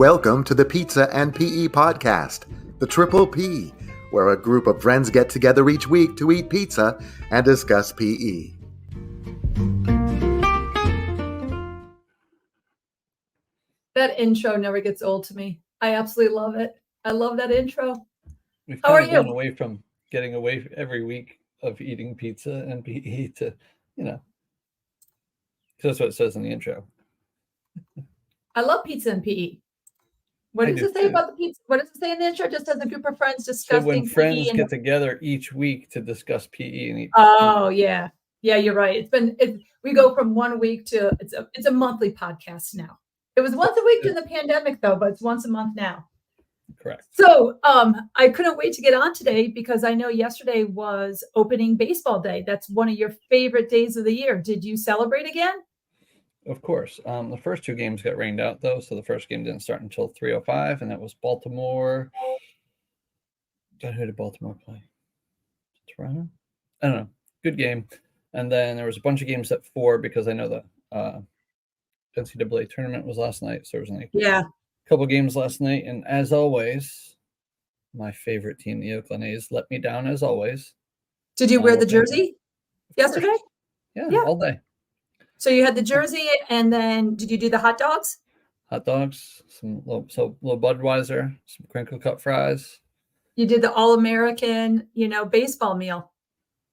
Welcome to the Pizza and PE podcast, the Triple P, where a group of friends get together each week to eat pizza and discuss PE. That intro never gets old to me. I absolutely love it. I love that intro. We've How are kind of you? gone away from getting away every week of eating pizza and PE to, because that's what it says in the intro. I love pizza and PE. What I does do it say too. about the pizza? What does it say in the intro? Just as a group of friends So discussing when friends PE and get together each week to discuss PE and eat oh yeah, you're right. We go from 1 week to it's a monthly podcast now. It was once a week in the pandemic though, but it's once a month now. Correct. So I couldn't wait to get on today because I know yesterday was opening baseball day. That's one of your favorite days of the year. Did you celebrate again? Of course. The first two games got rained out though, so the first game didn't start until 3:05, and that was Baltimore. Who did Baltimore play? Toronto? I don't know. Good game. And then there was a bunch of games at 4 because I know the NCAA tournament was last night, so there was only a couple games last night. And as always, my favorite team, the Oakland A's, let me down as always. Did you wear the jersey yesterday? Yeah, all day. So you had the jersey, and then did you do the hot dogs? Hot dogs, some little Budweiser, some crinkle cut fries. You did the All-American, baseball meal.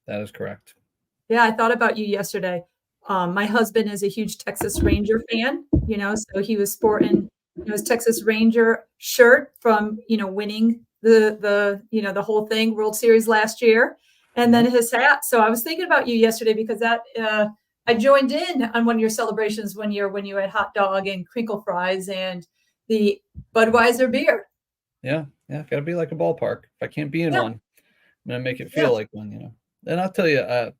That is correct. Yeah, I thought about you yesterday. My husband is a huge Texas Ranger fan, so he was sporting his Texas Ranger shirt from, winning the whole thing, World Series last year, and then his hat. So I was thinking about you yesterday because that I joined in on one of your celebrations when you had hot dog and crinkle fries and the Budweiser beer. Yeah, got to be like a ballpark. If I can't be in one, I'm gonna make it feel like one, And I'll tell you,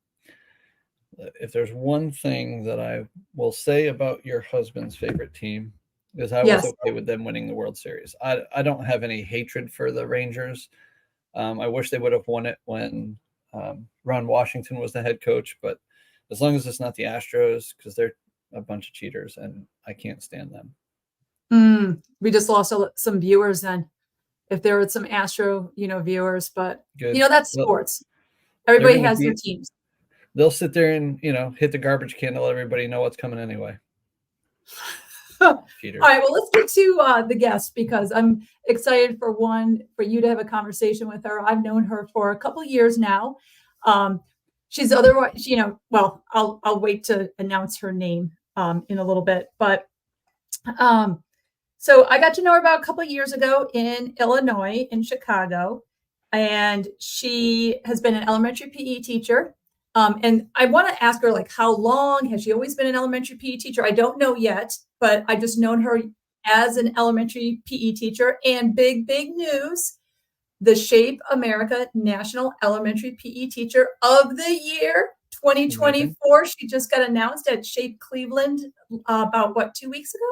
if there's one thing that I will say about your husband's favorite team is I was okay with them winning the World Series. I don't have any hatred for the Rangers. I wish they would have won it when Ron Washington was the head coach, but as long as it's not the Astros, because they're a bunch of cheaters and I can't stand them. We just lost some viewers then. If there were some Astro, viewers, but Good. That's sports. Everybody has their teams. They'll sit there and, hit the garbage can to let everybody know what's coming anyway. Cheaters. All right, well, let's get to the guest because I'm excited for you to have a conversation with her. I've known her for a couple of years now. She's otherwise, I'll wait to announce her name in a little bit, but so I got to know her about a couple of years ago in Illinois, in Chicago, and she has been an elementary PE teacher. And I want to ask her, how long has she always been an elementary PE teacher? I don't know yet, but I've just known her as an elementary PE teacher. And big news, the Shape America National Elementary PE Teacher of the Year 2024. She just got announced at Shape Cleveland about 2 weeks ago?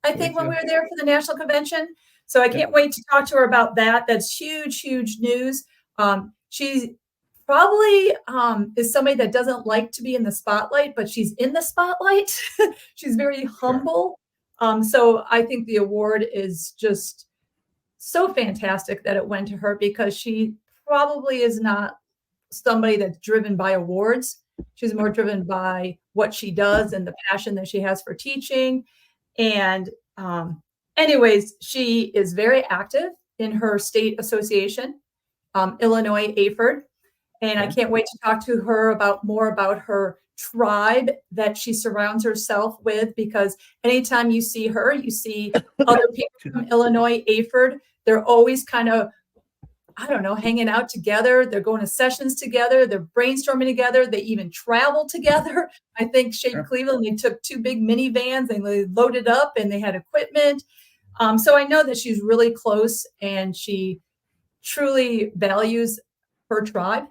I think when we were there for the national convention. So I can't wait to talk to her about that. That's huge news. She probably is somebody that doesn't like to be in the spotlight, but she's in the spotlight. She's very humble. So I think the award is just so fantastic that it went to her because she probably is not somebody that's driven by awards. She's more driven by what she does and the passion that she has for teaching. And anyways, she is very active in her state association, Illinois AFERD. And I can't wait to talk to her more about her tribe that she surrounds herself with, because anytime you see her, you see other people from Illinois AFERD. They're always kind of, hanging out together. They're going to sessions together. They're brainstorming together. They even travel together. I think Shape Cleveland, they took 2 big minivans and they loaded up and they had equipment. So I know that she's really close and she truly values her tribe.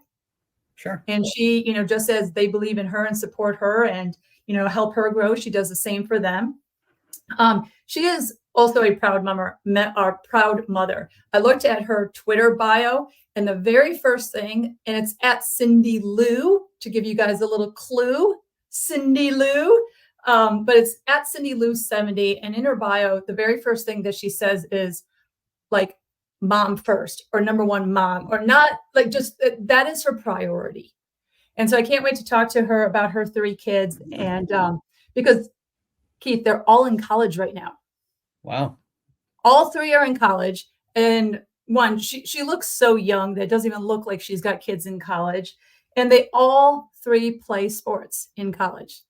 Sure. And she, just as they believe in her and support her and, help her grow, she does the same for them. She is also a proud mother. I looked at her Twitter bio, and the very first thing, and it's at Cindi Lou, to give you guys a little clue. Cindi Lou. But it's at Cindi Lou 70. And in her bio, the very first thing that she says is like mom first, or number one mom, or not, like just that is her priority. And so I can't wait to talk to her about her 3 kids. And because Keith, they're all in college right now. Wow. All 3 are in college. And one, she looks so young that it doesn't even look like she's got kids in college. And they all 3 play sports in college.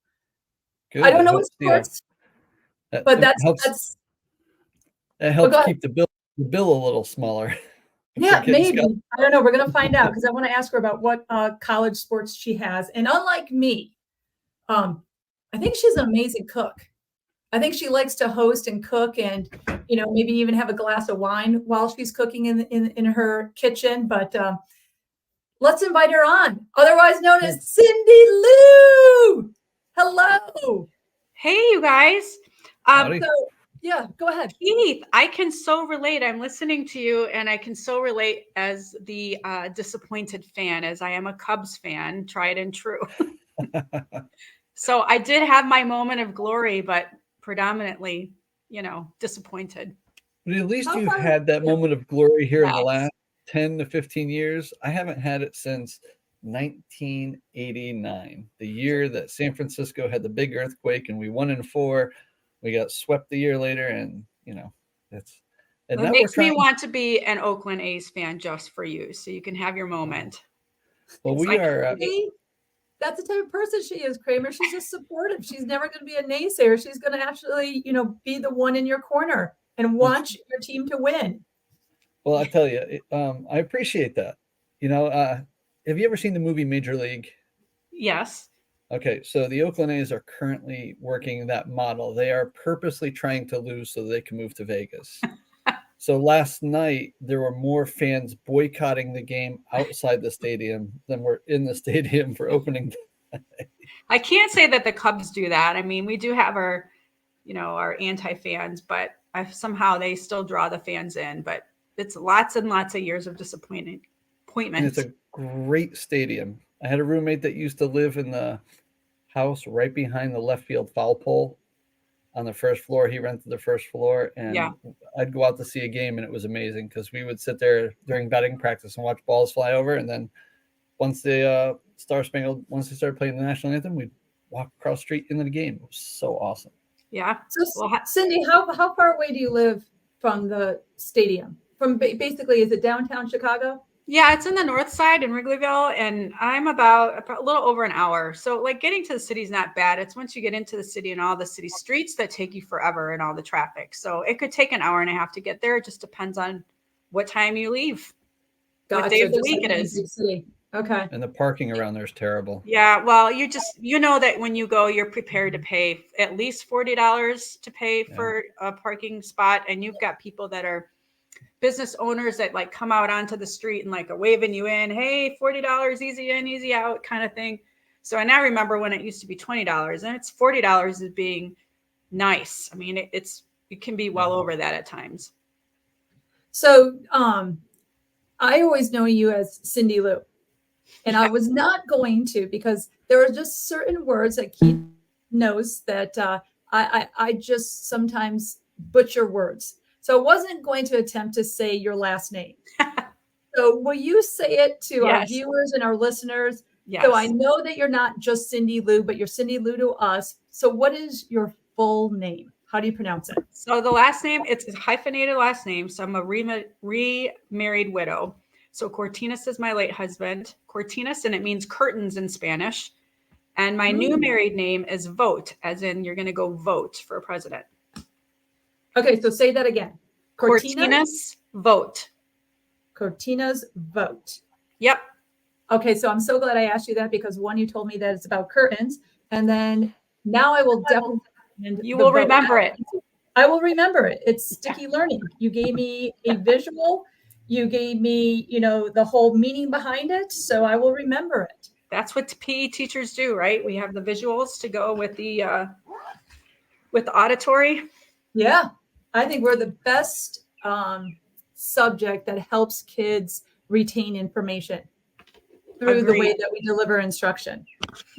Good. I don't know what sports, but that helps keep the bill a little smaller. Yeah, maybe. I don't know. We're going to find out because I want to ask her about what college sports she has. And unlike me, I think she's an amazing cook. I think she likes to host and cook, and maybe even have a glass of wine while she's cooking in her kitchen. But let's invite her on, otherwise known as Cindi Lou. Hello. Hey, you guys. Yeah, go ahead. Keith, I can so relate. I'm listening to you, and I can so relate as the disappointed fan, as I am a Cubs fan, tried and true. So I did have my moment of glory, but predominantly, disappointed. But at least you've had that moment of glory here in the last 10 to 15 years. I haven't had it since 1989, the year that San Francisco had the big earthquake and we won in 4. We got swept the year later, and it makes me want to be an Oakland A's fan just for you, so you can have your moment. Well, that's the type of person she is, Kramer. She's just supportive. She's never going to be a naysayer. She's going to actually, be the one in your corner and want your team to win. Well, I tell you, I appreciate that. Have you ever seen the movie Major League? Yes. Okay, so the Oakland A's are currently working that model. They are purposely trying to lose so they can move to Vegas. So last night, there were more fans boycotting the game outside the stadium than were in the stadium for opening day. I can't say that the Cubs do that. I mean, we do have our anti-fans, but somehow they still draw the fans in. But it's lots and lots of years of disappointment. And it's a great stadium. I had a roommate that used to live in the house right behind the left field foul pole on the first floor. He rented the first floor, and I'd go out to see a game, and it was amazing because we would sit there during batting practice and watch balls fly over. And then once they started playing the national anthem, we'd walk across the street into the game. It was so awesome. Yeah. So, Cindi, how far away do you live from the stadium? From basically, is it downtown Chicago? Yeah, it's in the north side in Wrigleyville, and I'm about a little over an hour. So like getting to the city is not bad. It's once you get into the city and all the city streets that take you forever and all the traffic. So it could take an hour and a half to get there. It just depends on what time you leave. Gotcha. What day of the week it is. Okay. And the parking around there is terrible. Yeah, well, you know that when you go, you're prepared to pay at least $40 to pay for a parking spot. And you've got people that are business owners that like come out onto the street and like are waving you in, hey, $40 easy in, easy out kind of thing. So I now remember when it used to be $20 and it's $40 as being nice. I mean, it can be well over that at times. So I always know you as Cindi Lou, and I was not going to, because there are just certain words that Keith knows that I just sometimes butcher words. So I wasn't going to attempt to say your last name. So will you say it to our viewers and our listeners? Yes. So I know that you're not just Cindi Lou, but you're Cindi Lou to us. So what is your full name? How do you pronounce it? So the last name, it's a hyphenated last name. So I'm a remarried widow. So Cortinas is my late husband. Cortinas, and it means curtains in Spanish. And my new married name is Vogt, as in you're going to go vote for president. Okay, so say that again. Cortinas-Vogt. Cortinas-Vogt. Yep. Okay, so I'm so glad I asked you that, because one, you told me that it's about curtains, and then now I will definitely. You will remember it. I will remember it. It's sticky learning. You gave me a visual. You gave me, the whole meaning behind it, so I will remember it. That's what PE teachers do, right? We have the visuals to go with the auditory. Yeah. I think we're the best subject that helps kids retain information through the way that we deliver instruction.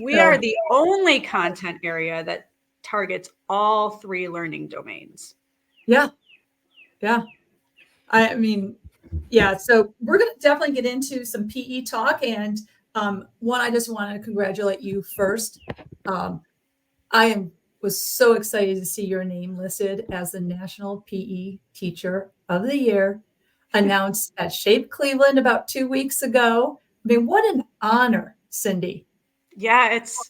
We are the only content area that targets all 3 learning domains. Yeah. I mean, yeah. So we're going to definitely get into some PE talk. And one, I just want to congratulate you first. Was so excited to see your name listed as the National PE Teacher of the Year, announced at Shape Cleveland about 2 weeks ago. I mean, what an honor, Cindi. Yeah, it's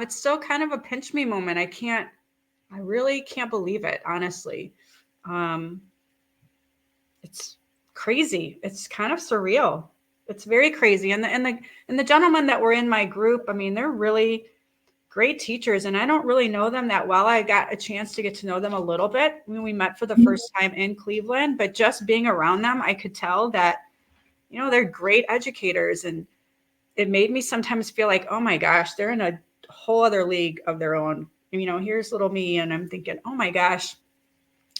still kind of a pinch me moment. I really can't believe it, honestly. It's crazy. It's kind of surreal. It's very crazy. And the gentlemen that were in my group, I mean, they're really great teachers, and I don't really know them that well. I got a chance to get to know them a little bit when we met for the first time in Cleveland, but just being around them, I could tell that, they're great educators. And it made me sometimes feel like, oh my gosh, they're in a whole other league of their own. Here's little me, and I'm thinking, oh my gosh,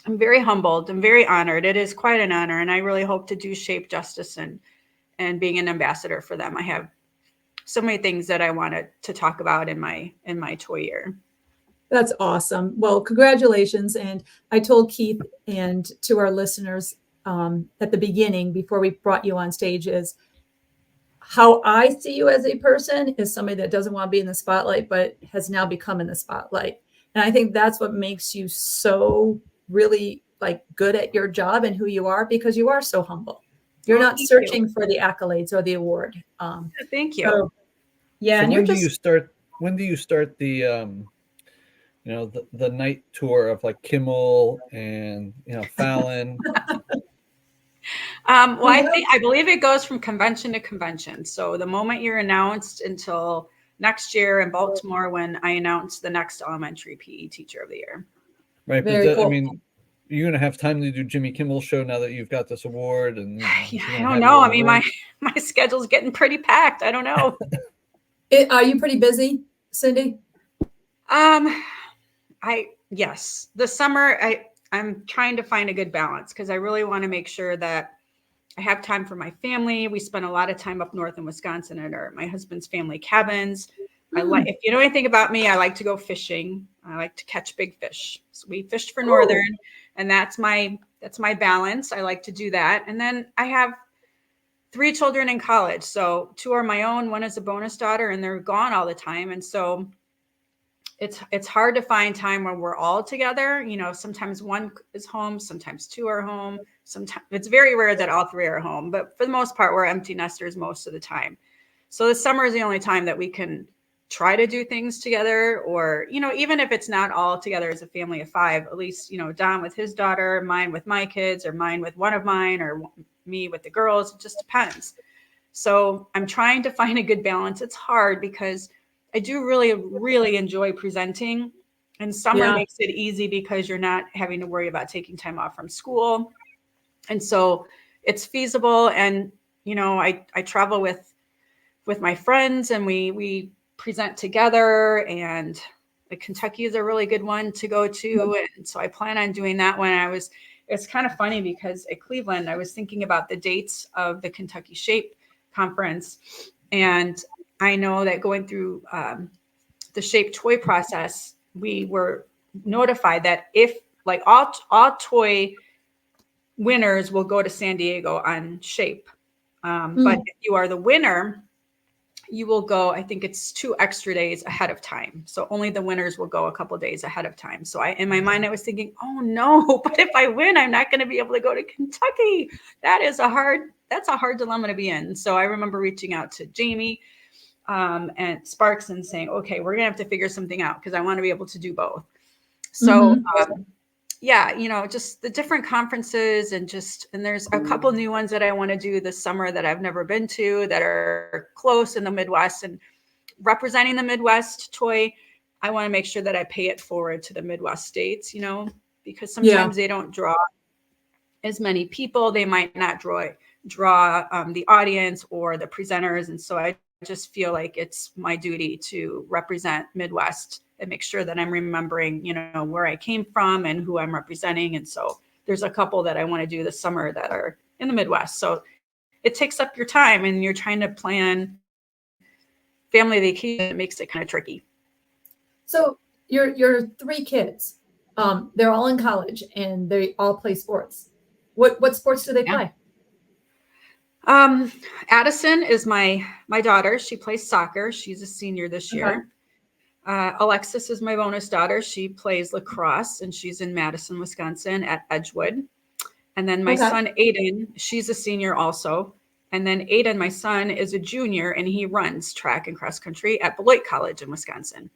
I'm very humbled. I'm very honored. It is quite an honor. And I really hope to do Shape justice and being an ambassador for them. I have so many things that I wanted to talk about in my toy year. That's awesome. Well, congratulations. And I told Keith and to our listeners at the beginning, before we brought you on stage, is how I see you as a person is somebody that doesn't want to be in the spotlight, but has now become in the spotlight. And I think that's what makes you so really good at your job and who you are, because you are so humble. You're not searching for the accolades or the award. Thank you. So, yeah. So and when do you start the the night tour of Kimmel and Fallon? Well, I believe it goes from convention to convention. So the moment you're announced until next year in Baltimore, when I announce the next elementary PE Teacher of the Year. Right. Very cool. I mean, you're going to have time to do Jimmy Kimmel's show now that you've got this award. And I don't know. I mean, my schedule's getting pretty packed. I don't know. Are you pretty busy, Cindi? Yes. The summer, I'm trying to find a good balance, because I really want to make sure that I have time for my family. We spend a lot of time up north in Wisconsin at my husband's family cabins. If you know anything about me, I like to go fishing. I like to catch big fish. So we fished for Northern, and that's my balance. I like to do that. And then I have 3 children in college. So 2 are my own. 1 is a bonus daughter, and they're gone all the time. And so it's hard to find time when we're all together. Sometimes 1 is home, sometimes 2 are home. Sometimes it's very rare that all 3 are home, but for the most part, we're empty nesters most of the time. So the summer is the only time that we can try to do things together, or, even if it's not all together as a family of 5, at least, Don with his daughter, mine with my kids, or mine with one of mine, or me with the girls. It just depends. So I'm trying to find a good balance. It's hard because I do really, really enjoy presenting, and summer makes it easy because you're not having to worry about taking time off from school. And so it's feasible. And, I travel with my friends, and we present together, and Kentucky is a really good one to go to. And so I plan on doing that one. It's kind of funny because at Cleveland, I was thinking about the dates of the Kentucky Shape Conference. And I know that going through the Shape toy process, we were notified that if all toy winners will go to San Diego on Shape. But if you are the winner, you will go, I think it's 2 extra days ahead of time. So only the winners will go a couple of days ahead of time. So in my mind, I was thinking, oh no, but if I win, I'm not going to be able to go to Kentucky. That's a hard dilemma to be in. So I remember reaching out to Jamie and Sparks and saying, okay, we're going to have to figure something out, because I want to be able to do both. So just the different conferences, and there's a couple new ones that I want to do this summer that I've never been to, that are close in the Midwest, and representing the Midwest toy. I want to make sure that I pay it forward to the Midwest states, because sometimes they don't draw as many people. They might not draw the audience or the presenters. And so I just feel like it's my duty to represent Midwest and make sure that I'm remembering, where I came from and who I'm representing. And so there's a couple that I want to do this summer that are in the Midwest. So it takes up your time, and you're trying to plan family vacation. It makes it kind of tricky. So, your three kids, they're all in college and they all play sports. What sports do they play? Addison is my daughter. She plays soccer. She's a senior this year. Alexis is my bonus daughter. She plays lacrosse and she's in Madison, Wisconsin at Edgewood. And then my son, Aiden, she's a senior also. And then Aiden, my son, is a junior and he runs track and cross country at Beloit College in Wisconsin.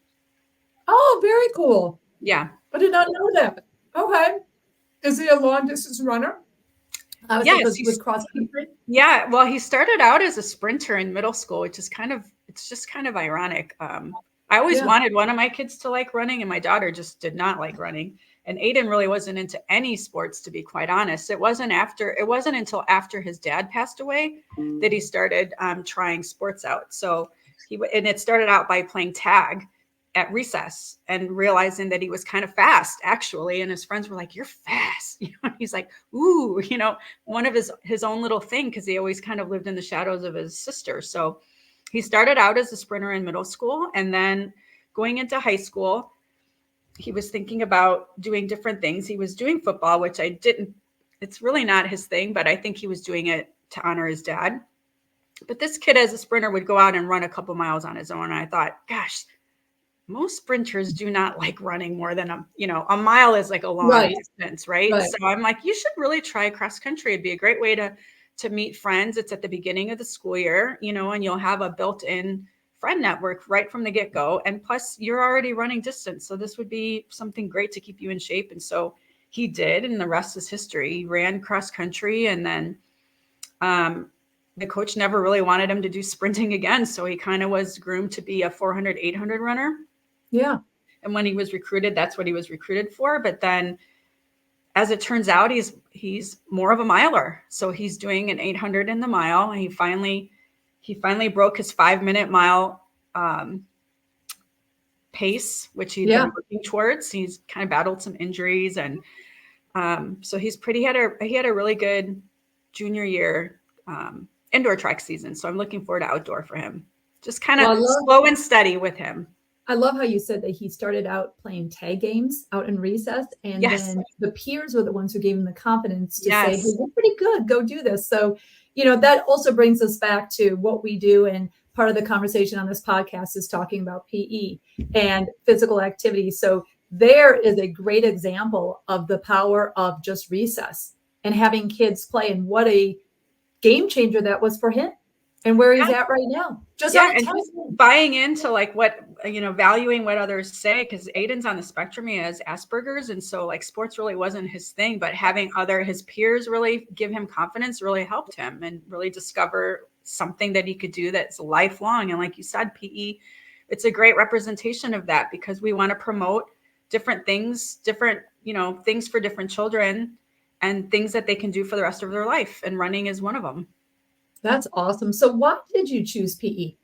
Oh, very cool. Yeah. I did not know that. Okay. Is he a long distance runner? Yes, with cross country. Yeah. Well, he started out as a sprinter in middle school, which is it's just kind of ironic. I always wanted one of my kids to like running, and my daughter just did not like running. And Aiden really wasn't into any sports, to be quite honest. It wasn't until after his dad passed away that he started trying sports out. So it started out by playing tag at recess and realizing that he was kind of fast, actually. And his friends were like, "You're fast." He's like, "Ooh," one of his own little thing, because he always kind of lived in the shadows of his sister. So he started out as a sprinter in middle school, and then going into high school, he was thinking about doing different things. He was doing football, which it's really not his thing, but I think he was doing it to honor his dad. But this kid as a sprinter would go out and run a couple miles on his own. And I thought, gosh, most sprinters do not like running more than a mile is like a long distance, right? So I'm like, you should really try cross country. It'd be a great way to meet friends. It's at the beginning of the school year, and you'll have a built-in friend network right from the get-go. And plus you're already running distance. So this would be something great to keep you in shape. And so he did, and the rest is history. He ran cross country, and then the coach never really wanted him to do sprinting again. So he kind of was groomed to be a 400, 800 runner. Yeah. And when he was recruited, that's what he was recruited for. But then as it turns out, he's more of a miler. So he's doing an 800 in the mile. And he finally broke his 5-minute mile pace, which he'd been working towards. He's kind of battled some injuries, and so he had a really good junior year indoor track season. So I'm looking forward to outdoor for him. Just kind of slow and steady with him. I love how you said that he started out playing tag games out in recess, and then the peers were the ones who gave him the confidence to say, "Hey, you're pretty good. Go do this." So, that also brings us back to what we do. And part of the conversation on this podcast is talking about PE and physical activity. So there is a great example of the power of just recess and having kids play, and what a game changer that was for him. And where he's at right now. Just buying into like what, valuing what others say, because Aiden's on the spectrum. He has Asperger's. And so like sports really wasn't his thing, but having his peers really give him confidence really helped him, and really discover something that he could do that's lifelong. And like you said, PE, it's a great representation of that, because we want to promote different things, things for different children, and things that they can do for the rest of their life. And running is one of them. That's awesome. So why did you choose PE,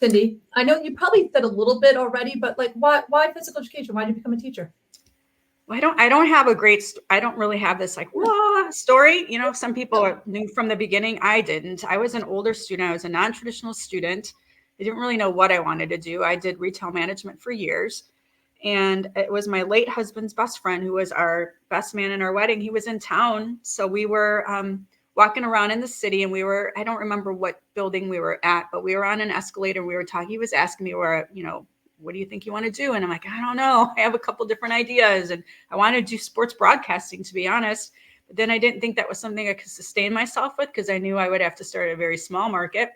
Cindi? I know you probably said a little bit already, but like, why physical education? Why did you become a teacher? Well, I don't really have this like story. Some people knew from the beginning. I didn't. I was an older student. I was a non-traditional student. I didn't really know what I wanted to do. I did retail management for years. And it was my late husband's best friend who was our best man in our wedding. He was in town. So we were walking around in the city, and I don't remember what building we were at, but we were on an escalator. We were talking. He was asking me what do you think you want to do? And I'm like, I don't know. I have a couple different ideas, and I wanted to do sports broadcasting, to be honest. But then I didn't think that was something I could sustain myself with, because I knew I would have to start a very small market.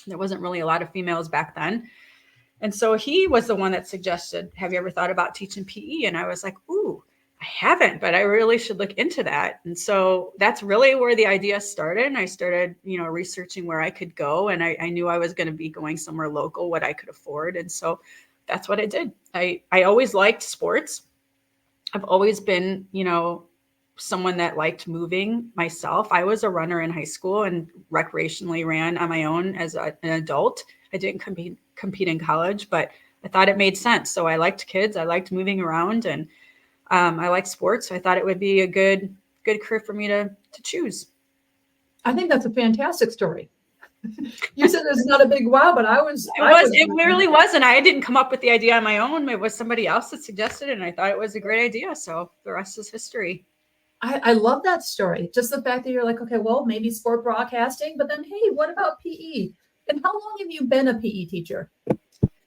There wasn't really a lot of females back then. And so he was the one that suggested, have you ever thought about teaching PE? And I was like, ooh, I haven't, but I really should look into that. And so that's really where the idea started. And I started, researching where I could go. And I knew I was going to be going somewhere local, what I could afford. And so that's what I did. I always liked sports. I've always been, someone that liked moving myself. I was a runner in high school and recreationally ran on my own as an adult. I didn't compete in college, but I thought it made sense. So I liked kids. I liked moving around, and I like sports. So I thought it would be a good career for me to choose. I think that's a fantastic story. You said it's not a big wow, but I was. It really wasn't. I didn't come up with the idea on my own. It was somebody else that suggested it, and I thought it was a great idea. So the rest is history. I love that story. Just the fact that you're like, okay, well, maybe sport broadcasting, but then, hey, what about PE? And how long have you been a PE teacher?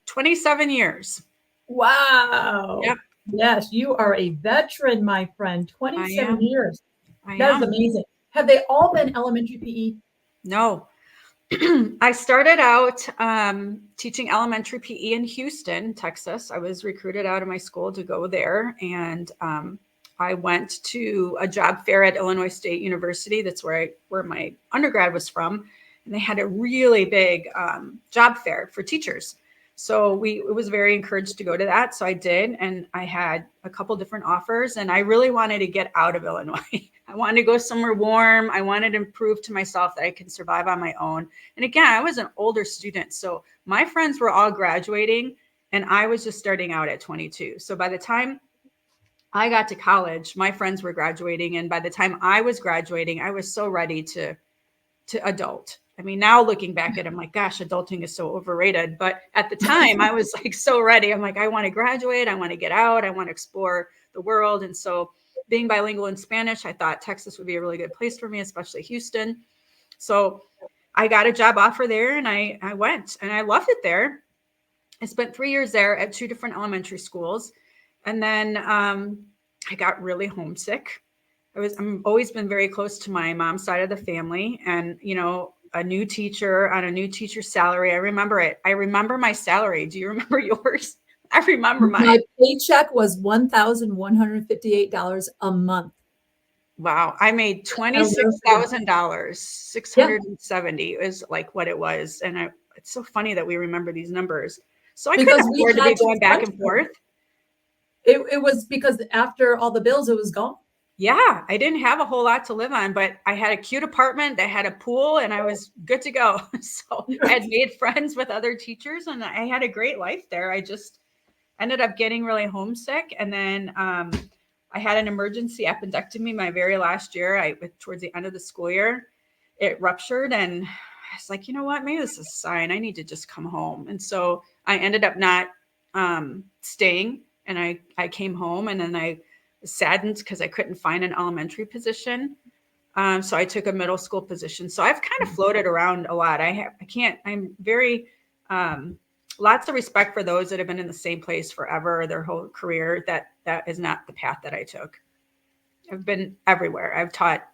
27 years. Wow. Yep. Yes, you are a veteran, my friend. 27 years. That is amazing. Have they all been elementary PE? No. I started out teaching elementary PE in Houston, Texas. I was recruited out of my school to go there. And I went to a job fair at Illinois State University. That's where my undergrad was from. And they had a really big job fair for teachers. So it was very encouraged to go to that. So I did. And I had a couple different offers. And I really wanted to get out of Illinois. I wanted to go somewhere warm. I wanted to prove to myself that I can survive on my own. And again, I was an older student. So my friends were all graduating and I was just starting out at 22. So by the time I got to college, my friends were graduating. And by the time I was graduating, I was so ready to adult. I mean, now looking back at it, I'm like, gosh, adulting is so overrated. But at the time I was like, so ready. I'm like, I want to graduate. I want to get out. I want to explore the world. And so being bilingual in Spanish, I thought Texas would be a really good place for me, especially Houston. So I got a job offer there and I went and I loved it there. I spent 3 years there at 2 different elementary schools. And then I got really homesick. I'm always been very close to my mom's side of the family, and, you know, a new teacher on a new teacher's salary. I remember it. I remember my salary. Do you remember yours? I remember mine. My paycheck was $1,158 a month. Wow. I made $26,000, 670 is like what it was. And it's so funny that we remember these numbers. So I couldn't afford to be going back and forth. It was because after all the bills, it was gone. Yeah, I didn't have a whole lot to live on, but I had a cute apartment that had a pool and I was good to go. So I had made friends with other teachers and I had a great life there. I just ended up getting really homesick. And then I had an emergency appendectomy my very last year. Towards the end of the school year, it ruptured and I was like, you know what, maybe this is a sign. I need to just come home. And so I ended up not staying and I came home, and then I saddened because I couldn't find an elementary position. So I took a middle school position. So I've kind of floated around a lot. I'm very, lots of respect for those that have been in the same place forever, their whole career. That is not the path that I took. I've been everywhere. I've taught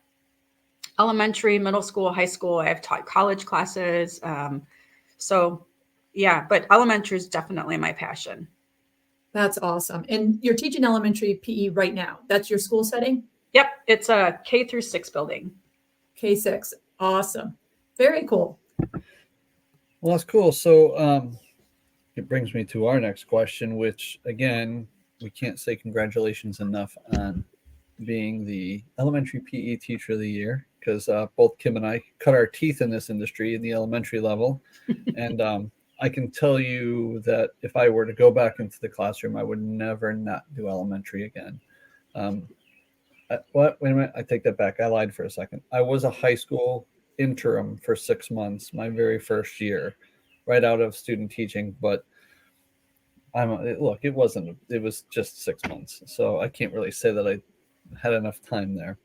elementary, middle school, high school. I've taught college classes. So yeah, but elementary is definitely my passion. That's awesome. And you're teaching elementary PE right now. That's your school setting? Yep. It's a K-6 building. K-6. Awesome. Very cool. Well, that's cool. So it brings me to our next question, which, again, we can't say congratulations enough on being the elementary PE teacher of the year, because both Kim and I cut our teeth in this industry in the elementary level. And I can tell you that if I were to go back into the classroom, I would never not do elementary again. Wait a minute. I take that back. I lied for a second. I was a high school interim for 6 months, my very first year, right out of student teaching. But it was just 6 months. So I can't really say that I had enough time there.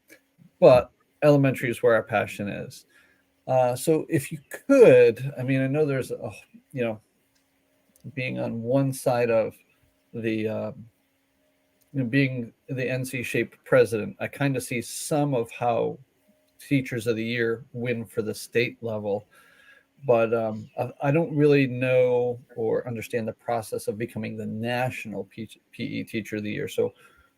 But elementary is where our passion is. So if you could, I mean, I know there's, being on one side of the, being the NC-shaped president, I kind of see some of how Teachers of the Year win for the state level. But I don't really know or understand the process of becoming the national PE Teacher of the Year. So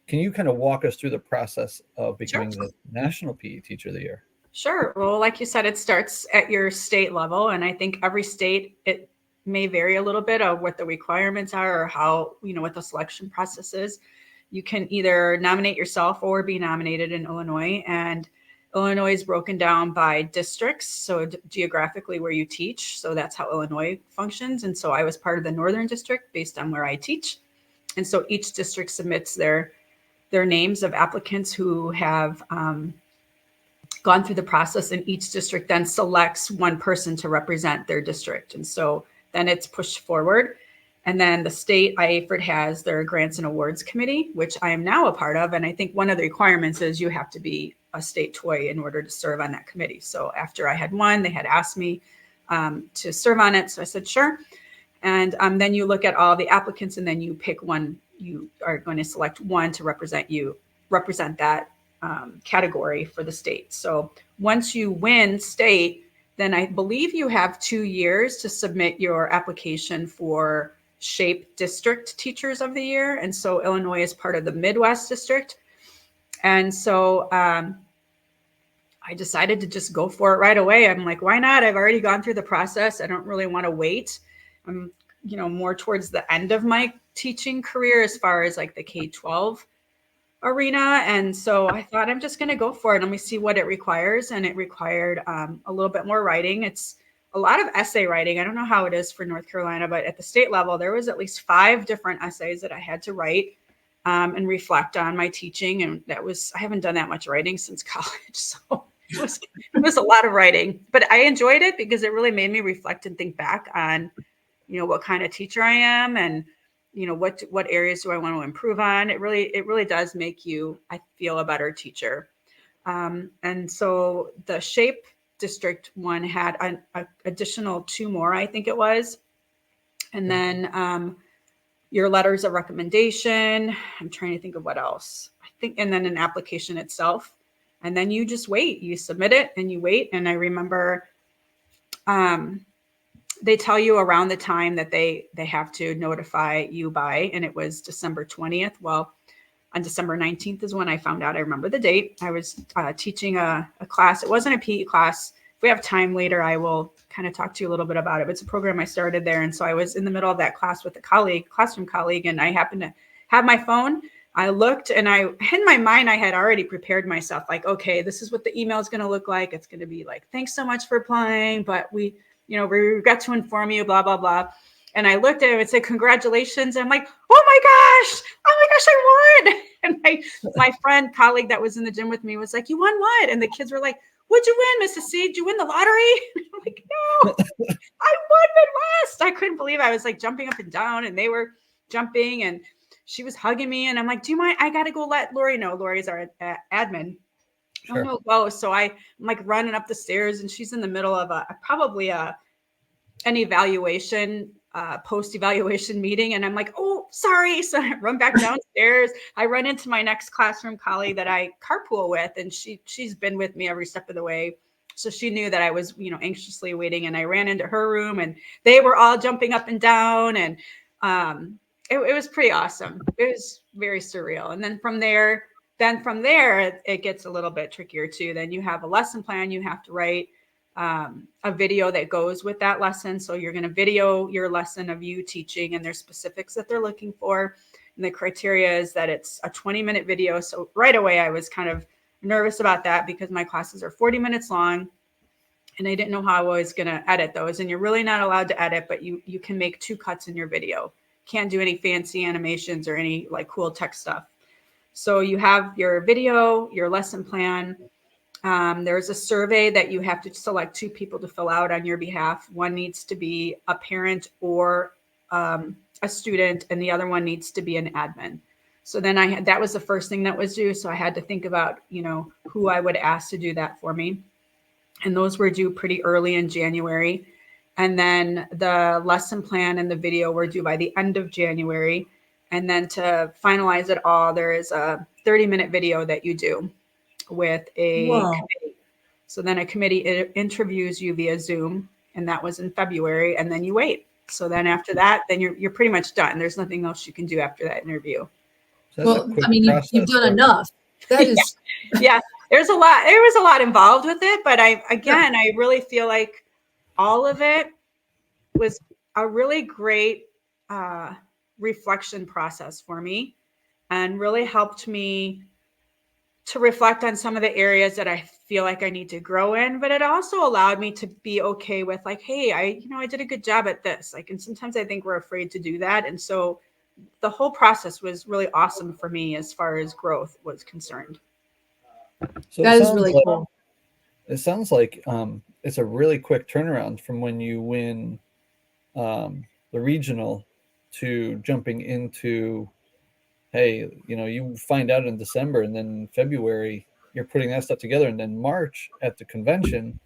can you kind of walk us through the process of becoming the national PE Teacher of the Year? Sure. Well, like you said, it starts at your state level. And I think every state, it may vary a little bit of what the requirements are or how, what the selection process is. You can either nominate yourself or be nominated in Illinois. And Illinois is broken down by districts, so geographically where you teach. So that's how Illinois functions. And so I was part of the Northern District based on where I teach. And so each district submits their names of applicants who have gone through the process, and each district then selects one person to represent their district. And so then it's pushed forward. And then the state IAFRD has their grants and awards committee, which I am now a part of. And I think one of the requirements is you have to be a state toy in order to serve on that committee. So after I had won, they had asked me to serve on it. So I said, sure. And then you look at all the applicants, and then you pick one. You are going to select one to represent that category for the state. So once you win state, then I believe you have 2 years to submit your application for SHAPE District Teachers of the Year. And so Illinois is part of the Midwest District. And so I decided to just go for it right away. I'm like, why not? I've already gone through the process. I don't really want to wait. I'm, more towards the end of my teaching career as far as like the K-12 arena. And so I thought, I'm just going to go for it. Let me see what it requires. And it required a little bit more writing. It's a lot of essay writing. I don't know how it is for North Carolina, but at the state level, there was at least 5 different essays that I had to write and reflect on my teaching. And I haven't done that much writing since college. So it was a lot of writing, but I enjoyed it because it really made me reflect and think back on, what kind of teacher I am, and what areas do I want to improve on. It really does make you, I feel, a better teacher. And so the SHAPE district one had an additional 2 more, I think it was. And then your letters of recommendation. I'm trying to think of what else. I think, and then an application itself. And then you just wait. You submit it and you wait. And I remember they tell you around the time that they have to notify you by, and it was December 20th. Well, on December 19th is when I found out. I remember the date. I was teaching a class. It wasn't a PE class. If we have time later, I will kind of talk to you a little bit about it. But it's a program I started there. And so I was in the middle of that class with a classroom colleague, and I happened to have my phone. I looked, and in my mind, I had already prepared myself. Like, okay, this is what the email is going to look like. It's going to be like, thanks so much for applying, but we regret to inform you, blah, blah, blah. And I looked at it and said, congratulations. And I'm like, oh my gosh, I won. And my friend, colleague that was in the gym with me was like, you won what? And the kids were like, what'd you win, Mrs. C? Did you win the lottery? And I'm like, no, I won Midwest. I couldn't believe I was like jumping up and down, and they were jumping, and she was hugging me. And I'm like, do you mind? I got to go let Lori know. Lori's our admin. Sure. Oh, no, go. So I'm like running up the stairs, and she's in the middle of probably an evaluation, post-evaluation meeting. And I'm like, oh, sorry. So I run back downstairs. I run into my next classroom colleague that I carpool with, and she's been with me every step of the way. So she knew that I was, anxiously waiting, and I ran into her room, and they were all jumping up and down. And it was pretty awesome. It was very surreal. And then from there, it gets a little bit trickier too. Then you have a lesson plan. You have to write a video that goes with that lesson. So you're going to video your lesson of you teaching, and there's specifics that they're looking for. And the criteria is that it's a 20-minute video. So right away, I was kind of nervous about that because my classes are 40 minutes long, and I didn't know how I was going to edit those. And you're really not allowed to edit, but you can make 2 cuts in your video. Can't do any fancy animations or any like cool tech stuff. So you have your video, your lesson plan. There's a survey that you have to select 2 people to fill out on your behalf. One needs to be a parent or a student, and the other one needs to be an admin. So then that was the first thing that was due. So I had to think about, who I would ask to do that for me. And those were due pretty early in January. And then the lesson plan and the video were due by the end of January. And then to finalize it all, there is a 30-minute video that you do with a committee. So then a committee interviews you via Zoom, and that was in February, and then you wait. So then after that, then you're pretty much done. There's nothing else you can do after that interview. Well, I mean, you've done enough. That is, yeah. There was a lot involved with it, but I really feel like all of it was a really great reflection process for me, and really helped me to reflect on some of the areas that I feel like I need to grow in. But it also allowed me to be okay with like, hey, I did a good job at this. Like, and sometimes I think we're afraid to do that. And so the whole process was really awesome for me as far as growth was concerned. So that is really cool. it sounds like it's a really quick turnaround from when you win the regional to jumping into, hey, you find out in December, and then February you're putting that stuff together, and then March at the convention,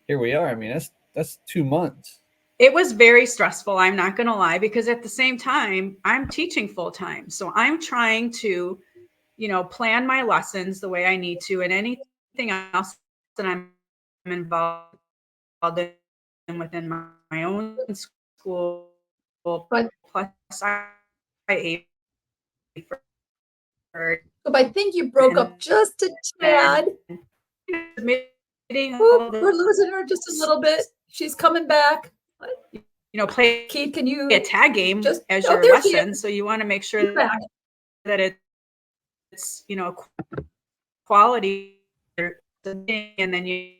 here we are. I mean, that's 2 months. It was very stressful, I'm not going to lie, because at the same time, I'm teaching full time. So I'm trying to, plan my lessons the way I need to, and anything else that I'm involved in within my own school. But Plus, I I think you broke up just a tad. Oop, we're losing her just a little bit. She's coming back. Play Keith, can you a tag game just as your lesson? So you want to make sure that it's quality, and then you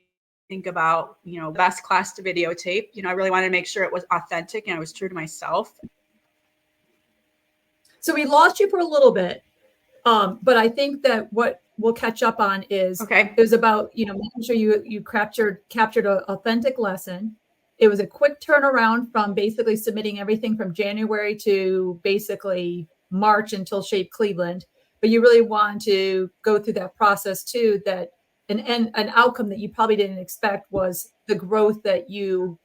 think about best class to videotape. I really wanted to make sure it was authentic and I was true to myself. So we lost you for a little bit, but I think that what we'll catch up on is it was about making sure you captured an authentic lesson. It was a quick turnaround from basically submitting everything from January to basically March until Shape Cleveland. But you really want to go through that process too, that an outcome that you probably didn't expect was the growth that you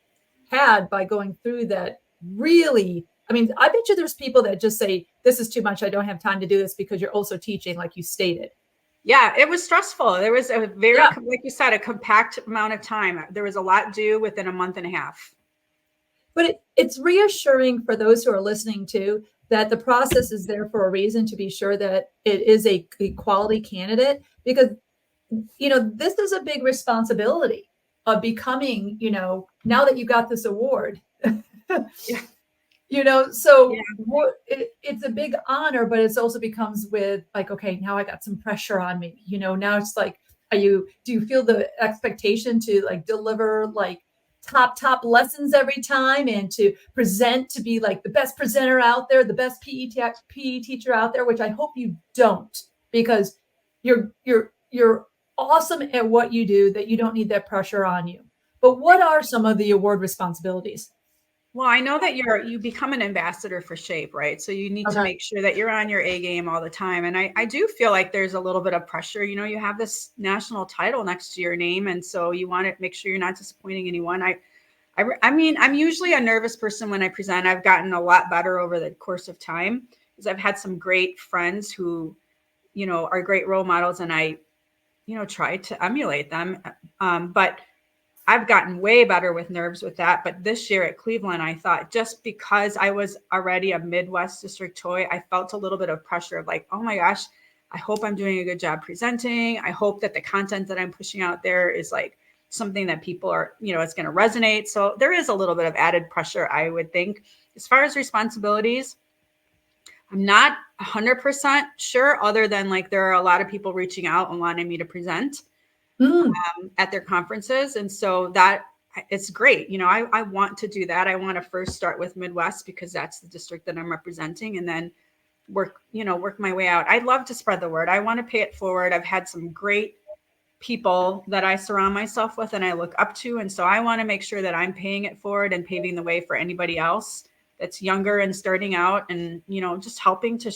had by going through that. Really, I mean, I bet you there's people that just say, this is too much, I don't have time to do this, because you're also teaching, like you stated. Yeah, it was stressful. There was a very, like you said, a compact amount of time. There was a lot due within a month and a half. But it's reassuring for those who are listening too, that the process is there for a reason, to be sure that it is a quality candidate, because, this is a big responsibility of becoming, now that you got this award, so it's a big honor, but it also becomes with like, okay, now I got some pressure on me, now it's like, do you feel the expectation to like deliver like top lessons every time, and to present, to be like the best presenter out there, the best PE teacher out there, which I hope you don't, because you're awesome at what you do, that you don't need that pressure on you. But what are some of the award responsibilities? Well, I know that you become an ambassador for Shape, right? So you need to make sure that you're on your A game all the time. And I do feel like there's a little bit of pressure. You have this national title next to your name, and so you want to make sure you're not disappointing anyone. I mean, I'm usually a nervous person when I present. I've gotten a lot better over the course of time, because I've had some great friends who, are great role models, and I, try to emulate them. But I've gotten way better with nerves with that. But this year at Cleveland, I thought, just because I was already a Midwest District Toy, I felt a little bit of pressure of like, oh my gosh, I hope I'm doing a good job presenting. I hope that the content that I'm pushing out there is like something that people are, it's going to resonate. So there is a little bit of added pressure, I would think. As far as responsibilities, I'm not 100% sure, other than like there are a lot of people reaching out and wanting me to present at their conferences. And so that it's great. I want to do that. I want to first start with Midwest, because that's the district that I'm representing, and then work my way out. I'd love to spread the word. I want to pay it forward. I've had some great people that I surround myself with and I look up to. And so I want to make sure that I'm paying it forward and paving the way for anybody else that's younger and starting out, and, just helping to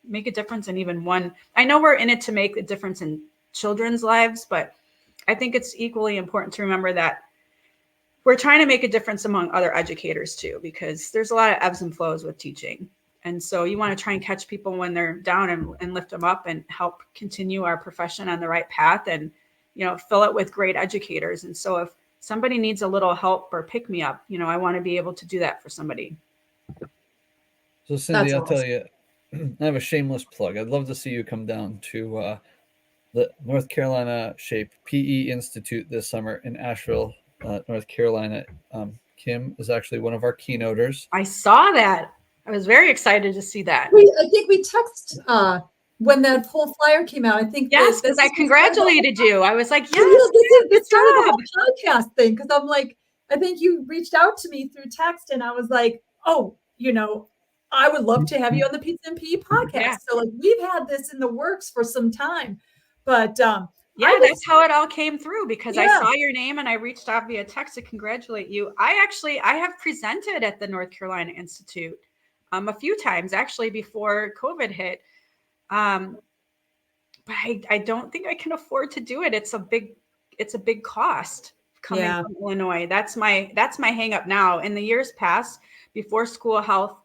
make a difference in even one. I know we're in it to make a difference in children's lives, but I think it's equally important to remember that we're trying to make a difference among other educators too, because there's a lot of ebbs and flows with teaching. And so you want to try and catch people when they're down and lift them up and help continue our profession on the right path, and, fill it with great educators. And so if somebody needs a little help or pick me up, I want to be able to do that for somebody. So Cindi, I'll tell you, I have a shameless plug. I'd love to see you come down to the North Carolina Shape PE Institute this summer in Asheville, North Carolina. Kim is actually one of our keynoters. I saw that. I was very excited to see that. I think we texted when that whole flyer came out. I think yes, because I congratulated you. I was like, yes, this started the whole podcast thing, because I'm like, I think you reached out to me through text, and I was like, oh, I would love to have you on the Pizza and PE podcast. Yeah. So like we've had this in the works for some time, but Yeah, that's how it all came through, because I Yeah. saw your name and I reached out via text to congratulate you. I have presented at the North Carolina Institute a few times actually before COVID hit. But I don't think I can afford to do it. It's a big cost coming Yeah. from Illinois. That's my hang up now. In the years past, before school health,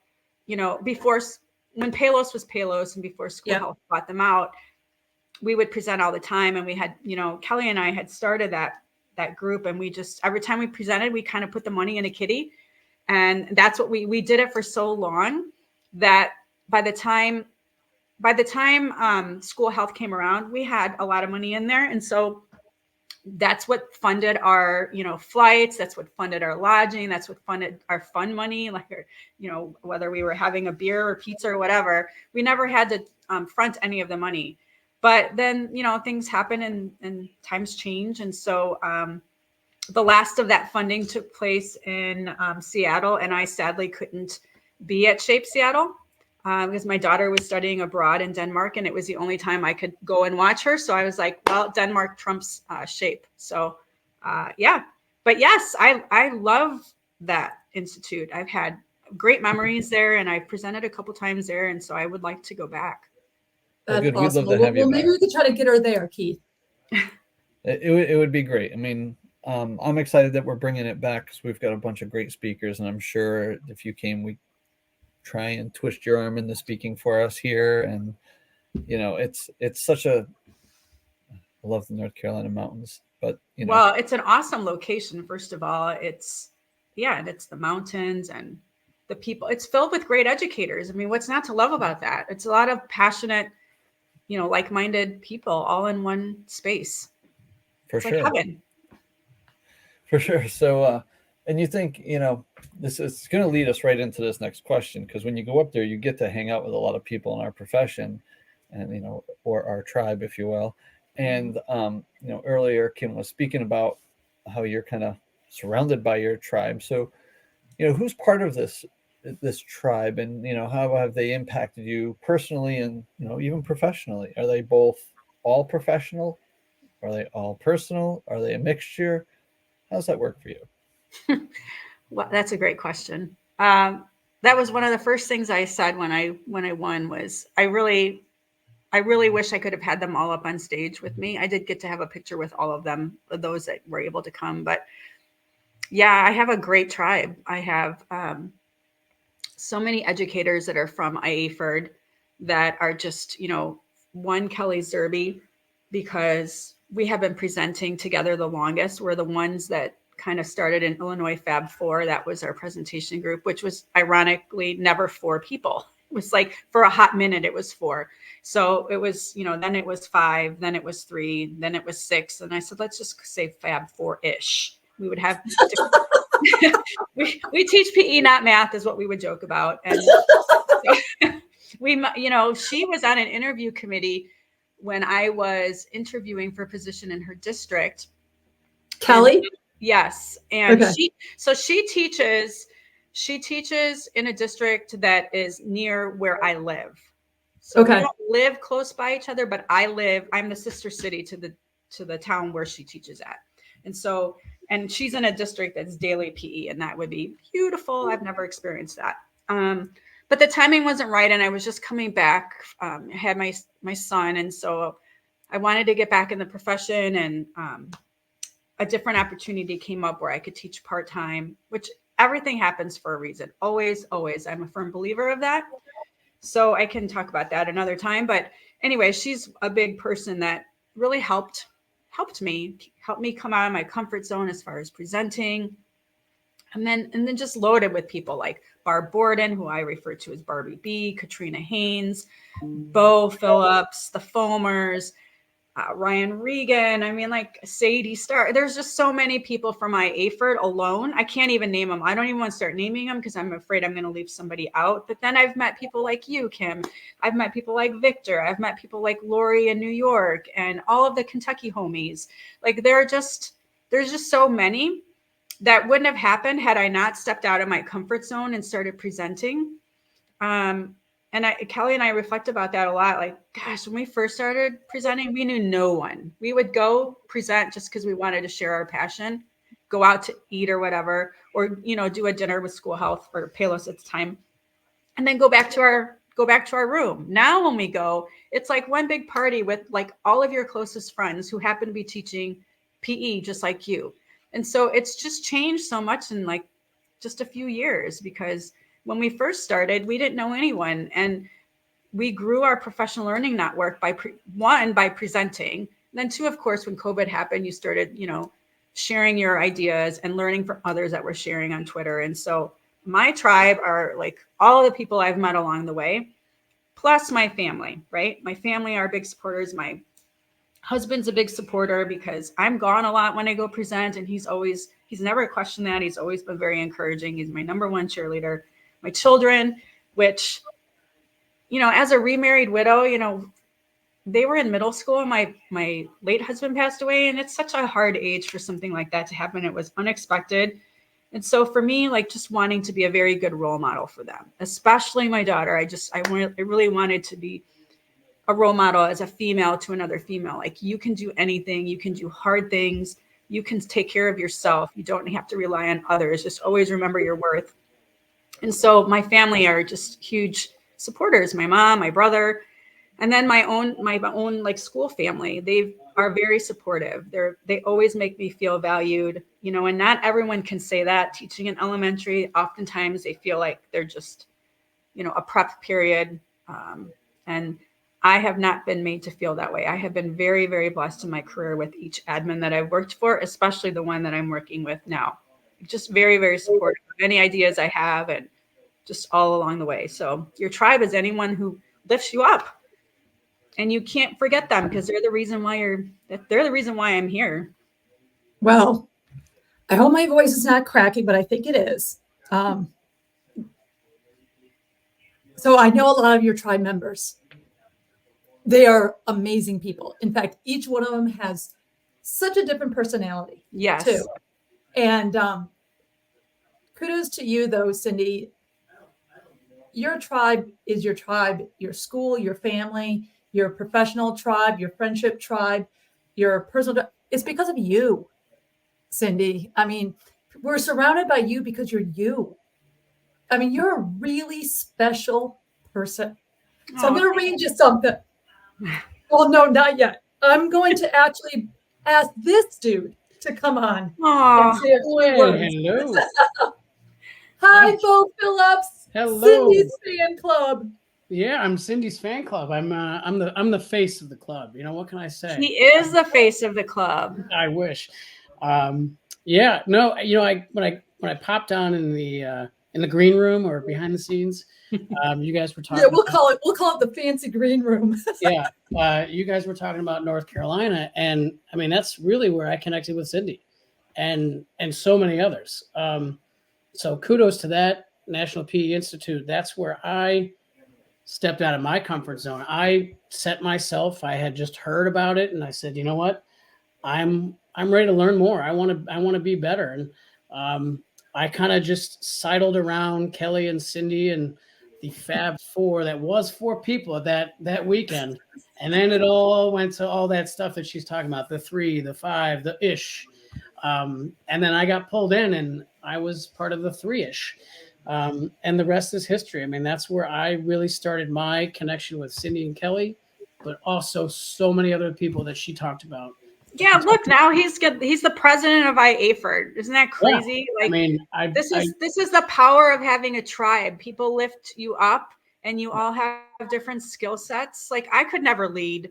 before when Palos was Palos and before school health bought them out, we would present all the time. And we had, Kelly and I had started that group, and we just, every time we presented, we kind of put the money in a kitty. And that's what we did it for so long that by the time school health came around, we had a lot of money in there. And so that's what funded our, flights. That's what funded our lodging. That's what funded our fun money. Like, whether we were having a beer or pizza or whatever, we never had to front any of the money. But then, things happen and times change. And so the last of that funding took place in Seattle. And I sadly couldn't be at Shape Seattle because my daughter was studying abroad in Denmark, and it was the only time I could go and watch her. So I was like, well, Denmark trumps Shape. So yeah. But yes, I love that institute. I've had great memories there, and I've presented a couple times there. And so I would like to go back. That's good. awesome. We'd love to have you maybe back. we could try to get her there, Keith. It would be great. I mean, I'm excited that we're bringing it back because we've got a bunch of great speakers, and I'm sure if you came, we try and twist your arm into speaking for us here. And it's such a, I love the North Carolina mountains, but well, it's an awesome location. First of all, it's the mountains and the people. It's filled with great educators. I mean, what's not to love about that? It's a lot of passionate, like-minded people all in one space. For it's sure. Like heaven. For sure. So, and you think, this is going to lead us right into this next question, because when you go up there, you get to hang out with a lot of people in our profession and, or our tribe, if you will. And, earlier Kim was speaking about how you're kind of surrounded by your tribe. So, who's part of this tribe, and, how have they impacted you personally and, even professionally? Are they both all professional? Are they all personal? Are they a mixture? How's that work for you? Well, that's a great question. That was one of the first things I said when I won was I really wish I could have had them all up on stage with me. I did get to have a picture with all of them, those that were able to come. But yeah, I have a great tribe. I have so many educators that are from IAFERD that are just, one Kelly Zerby, because we have been presenting together the longest. We're the ones that kind of started in Illinois Fab 4. That was our presentation group, which was ironically never 4 people. It was like for a hot minute, it was 4. So it was, then it was 5, then it was 3, then it was 6. And I said, let's just say Fab 4-ish. We would have we teach PE, not math, is what we would joke about. And so she was on an interview committee when I was interviewing for a position in her district. Kelly? And, yes. And okay. she teaches in a district that is near where I live. So we don't live close by each other, but I'm the sister city to the town where she teaches at. And so, and she's in a district that's daily PE, and that would be beautiful. I've never experienced that. But the timing wasn't right. And I was just coming back. I had my son. And so I wanted to get back in the profession, and a different opportunity came up where I could teach part-time, which everything happens for a reason. Always, always. I'm a firm believer of that. So I can talk about that another time. But anyway, she's a big person that really helped me come out of my comfort zone as far as presenting. And then just loaded with people like Barb Borden, who I refer to as Barbie B, Katrina Haynes, Bo Phillips, the Foamers, Ryan Regan. I mean, like Sadie Starr. There's just so many people from my AFERD alone. I can't even name them. I don't even want to start naming them because I'm afraid I'm going to leave somebody out. But then I've met people like you, Kim. I've met people like Victor. I've met people like Lori in New York, and all of the Kentucky homies. Like there's just so many that wouldn't have happened had I not stepped out of my comfort zone and started presenting. And Kelly and I reflect about that a lot. Like, gosh, when we first started presenting, we knew no one. We would go present just because we wanted to share our passion, go out to eat or whatever, or, do a dinner with school health or Palos at the time, and then go back to our room. Now, when we go, it's like one big party with like all of your closest friends who happen to be teaching PE just like you. And so it's just changed so much in like just a few years, because when we first started, we didn't know anyone. And we grew our professional learning network by presenting. And then two, of course, when COVID happened, you started, sharing your ideas and learning from others that were sharing on Twitter. And so my tribe are like all of the people I've met along the way, plus my family, right? My family are big supporters. My husband's a big supporter because I'm gone a lot when I go present, and he's never questioned that. He's always been very encouraging. He's my number one cheerleader. My children, which, as a remarried widow, they were in middle school and my late husband passed away, and it's such a hard age for something like that to happen. It was unexpected. And so for me, like just wanting to be a very good role model for them, especially my daughter, I really wanted to be a role model as a female to another female. Like, you can do anything, you can do hard things, you can take care of yourself. You don't have to rely on others. Just always remember your worth. And so my family are just huge supporters. My mom, my brother, and then my own like school family. They are very supportive. They always make me feel valued, and not everyone can say that. Teaching in elementary, oftentimes they feel like they're just, a prep period. And I have not been made to feel that way. I have been very, very blessed in my career with each admin that I've worked for, especially the one that I'm working with now. Just very, very supportive of any ideas I have, and just all along the way. So your tribe is anyone who lifts you up, and you can't forget them, because they're the reason why I'm here. Well, I hope my voice is not cracking, but I think it is. So I know a lot of your tribe members. They are amazing people. In fact, each one of them has such a different personality. Yes. Too. And kudos to you, though, Cindi. Your tribe is your tribe, your school, your family, your professional tribe, your friendship tribe, your personal. It's because of you, Cindi. I mean, we're surrounded by you because you're you. I mean, you're a really special person. So I'm going to read you something. Well, no, not yet. I'm going to actually ask this dude to come on. And say a few words. Hello. Hi, Bo Phillips. Hello. Cindy's fan club. Yeah, I'm Cindy's fan club. I'm the face of the club. What can I say? He is the face of the club. I wish. Yeah, no, when I popped on in the green room or behind the scenes, you guys were talking. Yeah, we'll call it the fancy green room. Yeah, you guys were talking about North Carolina, and I mean that's really where I connected with Cindi, and so many others. So kudos to that National PE Institute. That's where I stepped out of my comfort zone. I set myself. I had just heard about it, and I said, you know what, I'm ready to learn more. I want to be better, and I kind of just sidled around Kelly and Cindi and the Fab Four. That was 4 people that weekend, and then it all went to all that stuff that she's talking about, the 3, the 5, the ish, and then I got pulled in, and I was part of the 3-ish, and the rest is history. I mean, that's where I really started my connection with Cindi and Kelly, but also so many other people that she talked about. Yeah, look, now he's the president of IAFERD. Isn't that crazy? Yeah. Like, I mean, this is the power of having a tribe. People lift you up, and you all have different skill sets. Like, I could never lead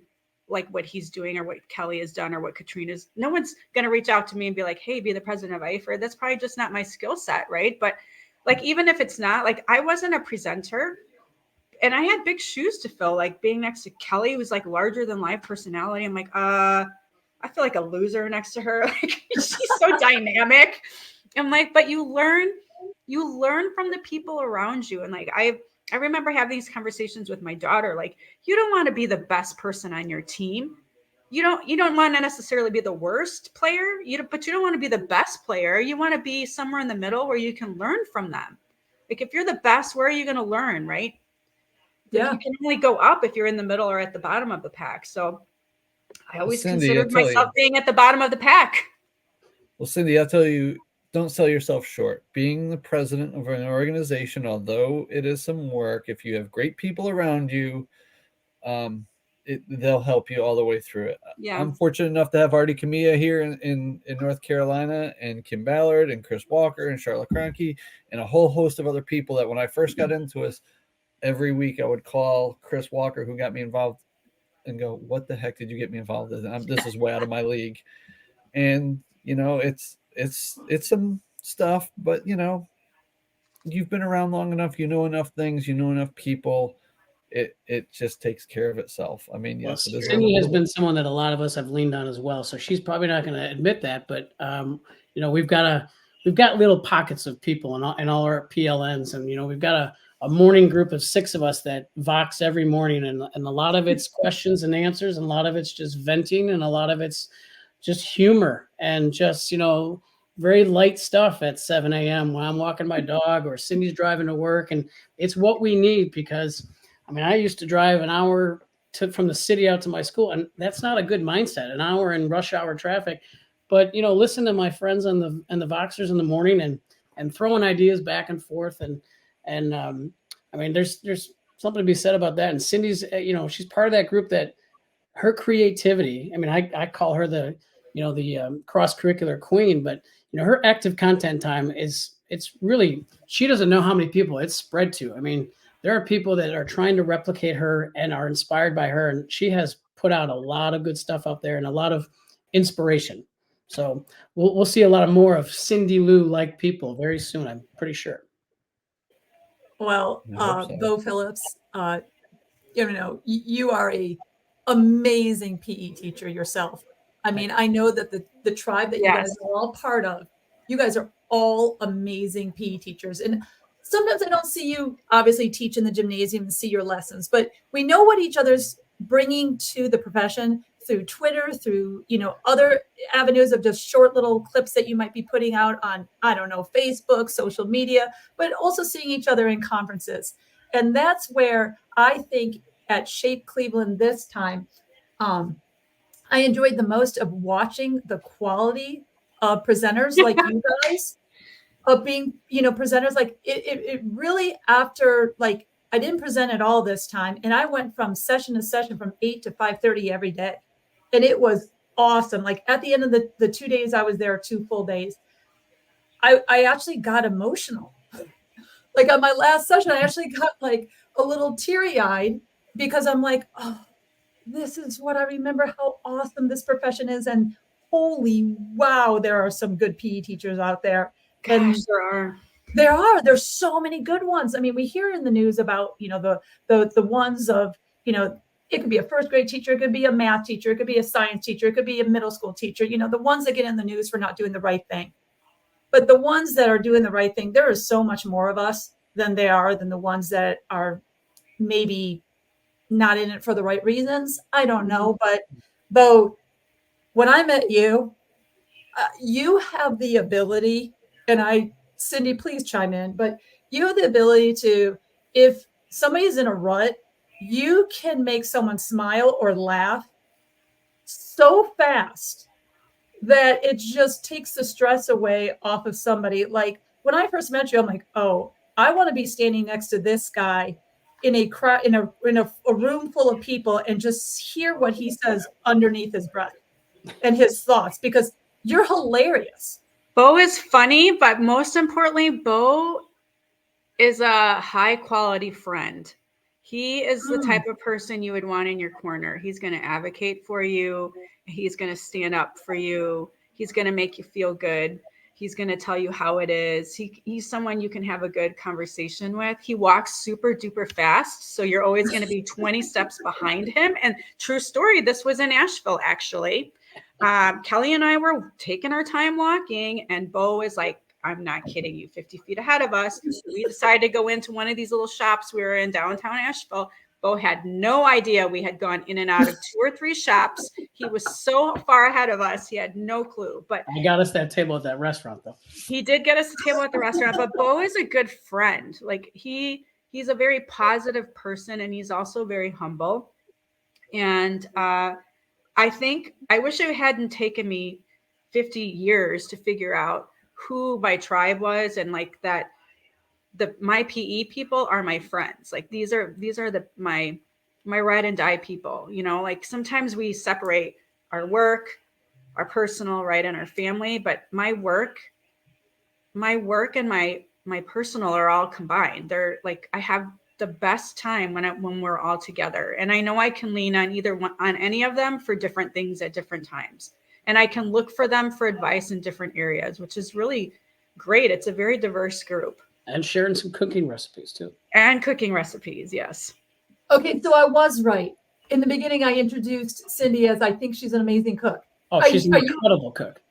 like what he's doing or what Kelly has done or what Katrina's. No one's going to reach out to me and be like, hey, be the president of IAFERD. That's probably just not my skill set, right? But like, even if it's not, like, I wasn't a presenter, and I had big shoes to fill. Like, being next to Kelly was like larger than life personality. I'm like, I feel like a loser next to her. Like, she's so dynamic. I'm like, but you learn from the people around you. And like, I remember having these conversations with my daughter. Like, you don't want to be the best person on your team. You don't want to necessarily be the worst player, but you don't want to be the best player. You want to be somewhere in the middle where you can learn from them. Like, if you're the best, where are you going to learn, right? Yeah. You can only go up if you're in the middle or at the bottom of the pack. So I always Cindi, considered I'll tell myself you. being at the bottom of the pack. Well, Cindi, I'll tell you, don't sell yourself short. Being the president of an organization, although it is some work, if you have great people around you, they'll help you all the way through it. Yeah. I'm fortunate enough to have Artie Camilla here in North Carolina, and Kim Ballard and Chris Walker and Charlotte Cronke and a whole host of other people that when I first got into this, every week I would call Chris Walker, who got me involved, and go, what the heck did you get me involved in? This is way out of my league. And, you know, it's some stuff, but, you know, you've been around long enough, you know enough things, you know enough people. It just takes care of itself. I mean, yes, it is. Cindi has been someone that a lot of us have leaned on as well. So she's probably not going to admit that, but you know, we've got little pockets of people in all our PLNs, and you know, we've got a morning group of 6 of us that vox every morning, and a lot of it's questions and answers, and a lot of it's just venting, and a lot of it's just humor and just, you know, very light stuff at 7 a.m. when I'm walking my dog or Cindy's driving to work. And it's what we need, because I mean, I used to drive an hour from the city out to my school, and that's not a good mindset, an hour in rush hour traffic. But, you know, listen to my friends and the Voxers in the morning and throwing ideas back and forth. And I mean, there's something to be said about that. And Cindy's, you know, she's part of that group that her creativity, I mean, I call her the cross-curricular queen, but, you know, her active content time it's really, she doesn't know how many people it's spread to. I mean, there are people that are trying to replicate her and are inspired by her. And she has put out a lot of good stuff out there and a lot of inspiration. So we'll see a lot of more of Cindy Lou like people very soon, I'm pretty sure. Well, so. Bo Phillips, you know, you are a amazing PE teacher yourself. I mean, I know that the tribe that you guys are all part of, you guys are all amazing PE teachers. And sometimes I don't see you obviously teach in the gymnasium and see your lessons, but we know what each other's bringing to the profession through Twitter, through, you know, other avenues of just short little clips that you might be putting out on, I don't know, Facebook, social media, but also seeing each other in conferences. And that's where I think at Shape Cleveland this time, I enjoyed the most of watching the quality of presenters like you guys, of being, you know, presenters. Like it really, after, like, I didn't present at all this time, and I went from session to session from 8 to 5:30 every day, and it was awesome. Like at the end of the 2 days I was there, 2 full days, I actually got emotional. Like on my last session, I actually got like a little teary-eyed, because I'm like, oh, this is what I remember, how awesome this profession is. And holy wow, there are some good PE teachers out there. Gosh, And there's so many good ones. I mean, we hear in the news about, you know, the ones of, you know, it could be a first grade teacher, it could be a math teacher, it could be a science teacher, it could be a middle school teacher, you know, the ones that get in the news for not doing the right thing. But the ones that are doing the right thing, there is so much more of us than the ones that are maybe not in it for the right reasons. I don't know. But Bo, when I met you, you have the ability, and Cindi, please chime in, but you have the ability to, if somebody's in a rut, you can make someone smile or laugh so fast that it just takes the stress away off of somebody. Like when I first met you, I'm like, oh, I want to be standing next to this guy in a crowd, in a room full of people, and just hear what he says underneath his breath and his thoughts, because you're hilarious. Bo is funny, but most importantly, Bo is a high quality friend. He is the type of person you would want in your corner. He's going to advocate for you. He's going to stand up for you. He's going to make you feel good. He's going to tell you how it is. He's someone you can have a good conversation with. He walks super duper fast, so you're always going to be 20 steps behind him. And true story, this was in Asheville, actually. Kelly and I were taking our time walking, and Bo is like, I'm not kidding you, 50 feet ahead of us. We decided to go into one of these little shops. We were in downtown Asheville. Bo had no idea we had gone in and out of 2 or 3 shops. He was so far ahead of us. He had no clue. But he got us that table at that restaurant, though. He did get us a table at the restaurant, but Bo is a good friend. Like he he's a very positive person, and he's also very humble. And I think I wish it hadn't taken me 50 years to figure out who my tribe was, and like that my PE people are my friends. Like these are my ride and die people, you know, like sometimes we separate our work, our personal, right, and our family, but my work and my personal are all combined. They're like, I have the best time when we're all together. And I know I can lean on on any of them for different things at different times. And I can look for them for advice in different areas, which is really great. It's a very diverse group. And sharing some cooking recipes too. And cooking recipes, yes. Okay, so I was right. In the beginning, I introduced Cindi as I think she's an amazing cook. Oh, she's an incredible cook.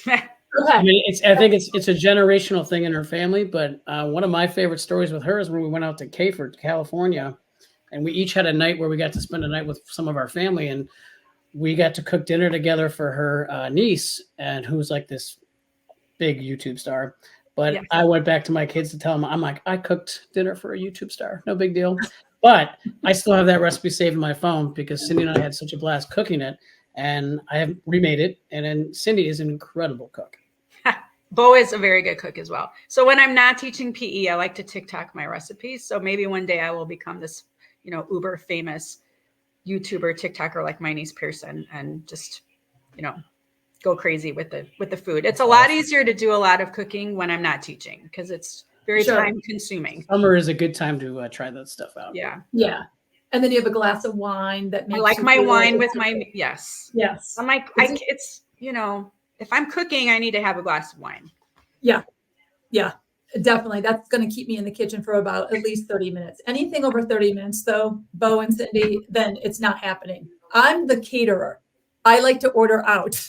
Okay. I mean, I think it's a generational thing in her family, but one of my favorite stories with her is when we went out to Kayford, California, and we each had a night where we got to spend a night with some of our family, and we got to cook dinner together for her niece, and who's like this big YouTube star. But yes. I went back to my kids to tell them, I'm like, I cooked dinner for a YouTube star. No big deal. But I still have that recipe saved in my phone because Cindi and I had such a blast cooking it. And I have remade it. And then Cindi is an incredible cook. Bo is a very good cook as well. So when I'm not teaching PE, I like to TikTok my recipes. So maybe one day I will become this, you know, uber famous YouTuber, TikToker like my niece Pearson, and just, you know, go crazy with the food. It's a lot easier to do a lot of cooking when I'm not teaching because it's very time consuming. Summer is a good time to try that stuff out. Yeah. Yeah. And then you have a glass of wine that makes I like my wine with my, yes. I'm like, it's, you know, if I'm cooking, I need to have a glass of wine. Yeah. Yeah, definitely. That's going to keep me in the kitchen for about at least 30 minutes. Anything over 30 minutes though, Bo and Cindi, then it's not happening. I'm the caterer. I like to order out.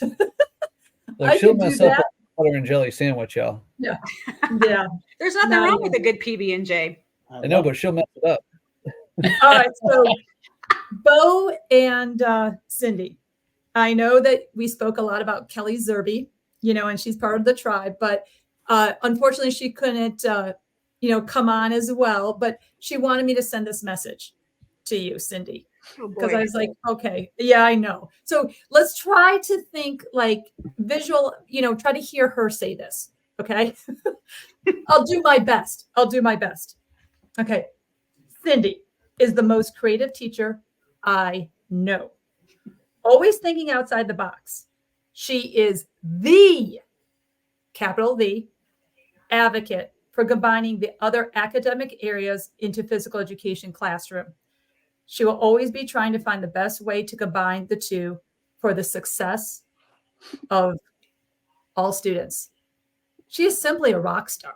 Like she'll mess up a butter and jelly sandwich, y'all. Yeah. Yeah. There's nothing wrong with a good PB&J. I know, but she'll mess it up. All right. So Bo and Cindi, I know that we spoke a lot about Kelly Zerbe, you know, and she's part of the tribe, but unfortunately she couldn't, you know, come on as well, but she wanted me to send this message to you, Cindi. Because I was like, okay, yeah, I know. So let's try to think like visual, you know, try to hear her say this. Okay. I'll do my best. Okay. Cindi is the most creative teacher I know. Always thinking outside the box. She is the, capital The, advocate for combining the other academic areas into physical education classroom. She will always be trying to find the best way to combine the two for the success of all students. She is simply a rock star.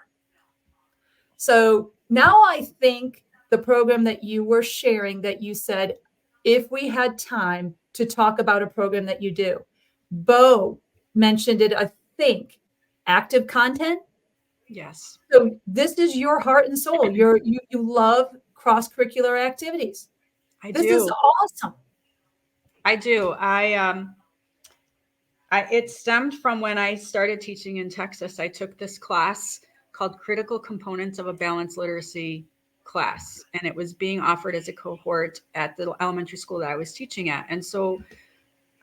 So now I think the program that you were sharing, that you said, if we had time to talk about a program that you do, Bo mentioned it, I think, active content. Yes. So this is your heart and soul. You love cross-curricular activities. This is awesome. I do. It stemmed from when I started teaching in Texas. I took this class called Critical Components of a Balanced Literacy class, and it was being offered as a cohort at the elementary school that I was teaching at. And so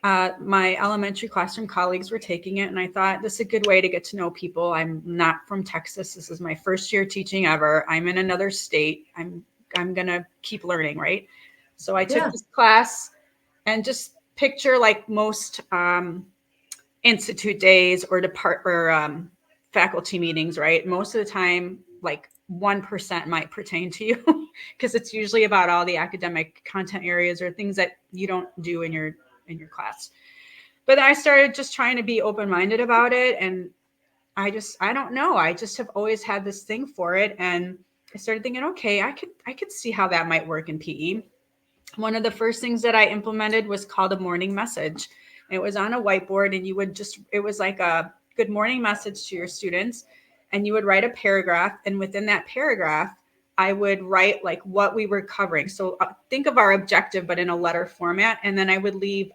my elementary classroom colleagues were taking it, and I thought, this is a good way to get to know people. I'm not from Texas. This is my first year teaching ever. I'm in another state. I'm going to keep learning, right? So I took this class, and just picture like most institute days or faculty meetings, right? Most of the time, like 1% might pertain to you because it's usually about all the academic content areas or things that you don't do in your class. But I started just trying to be open-minded about it. And I don't know. I just have always had this thing for it. And I started thinking, okay, I could see how that might work in PE. One of the first things that I implemented was called a morning message. It was on a whiteboard, and it was like a good morning message to your students, and you would write a paragraph. And within that paragraph, I would write like what we were covering. So think of our objective, but in a letter format. And then I would leave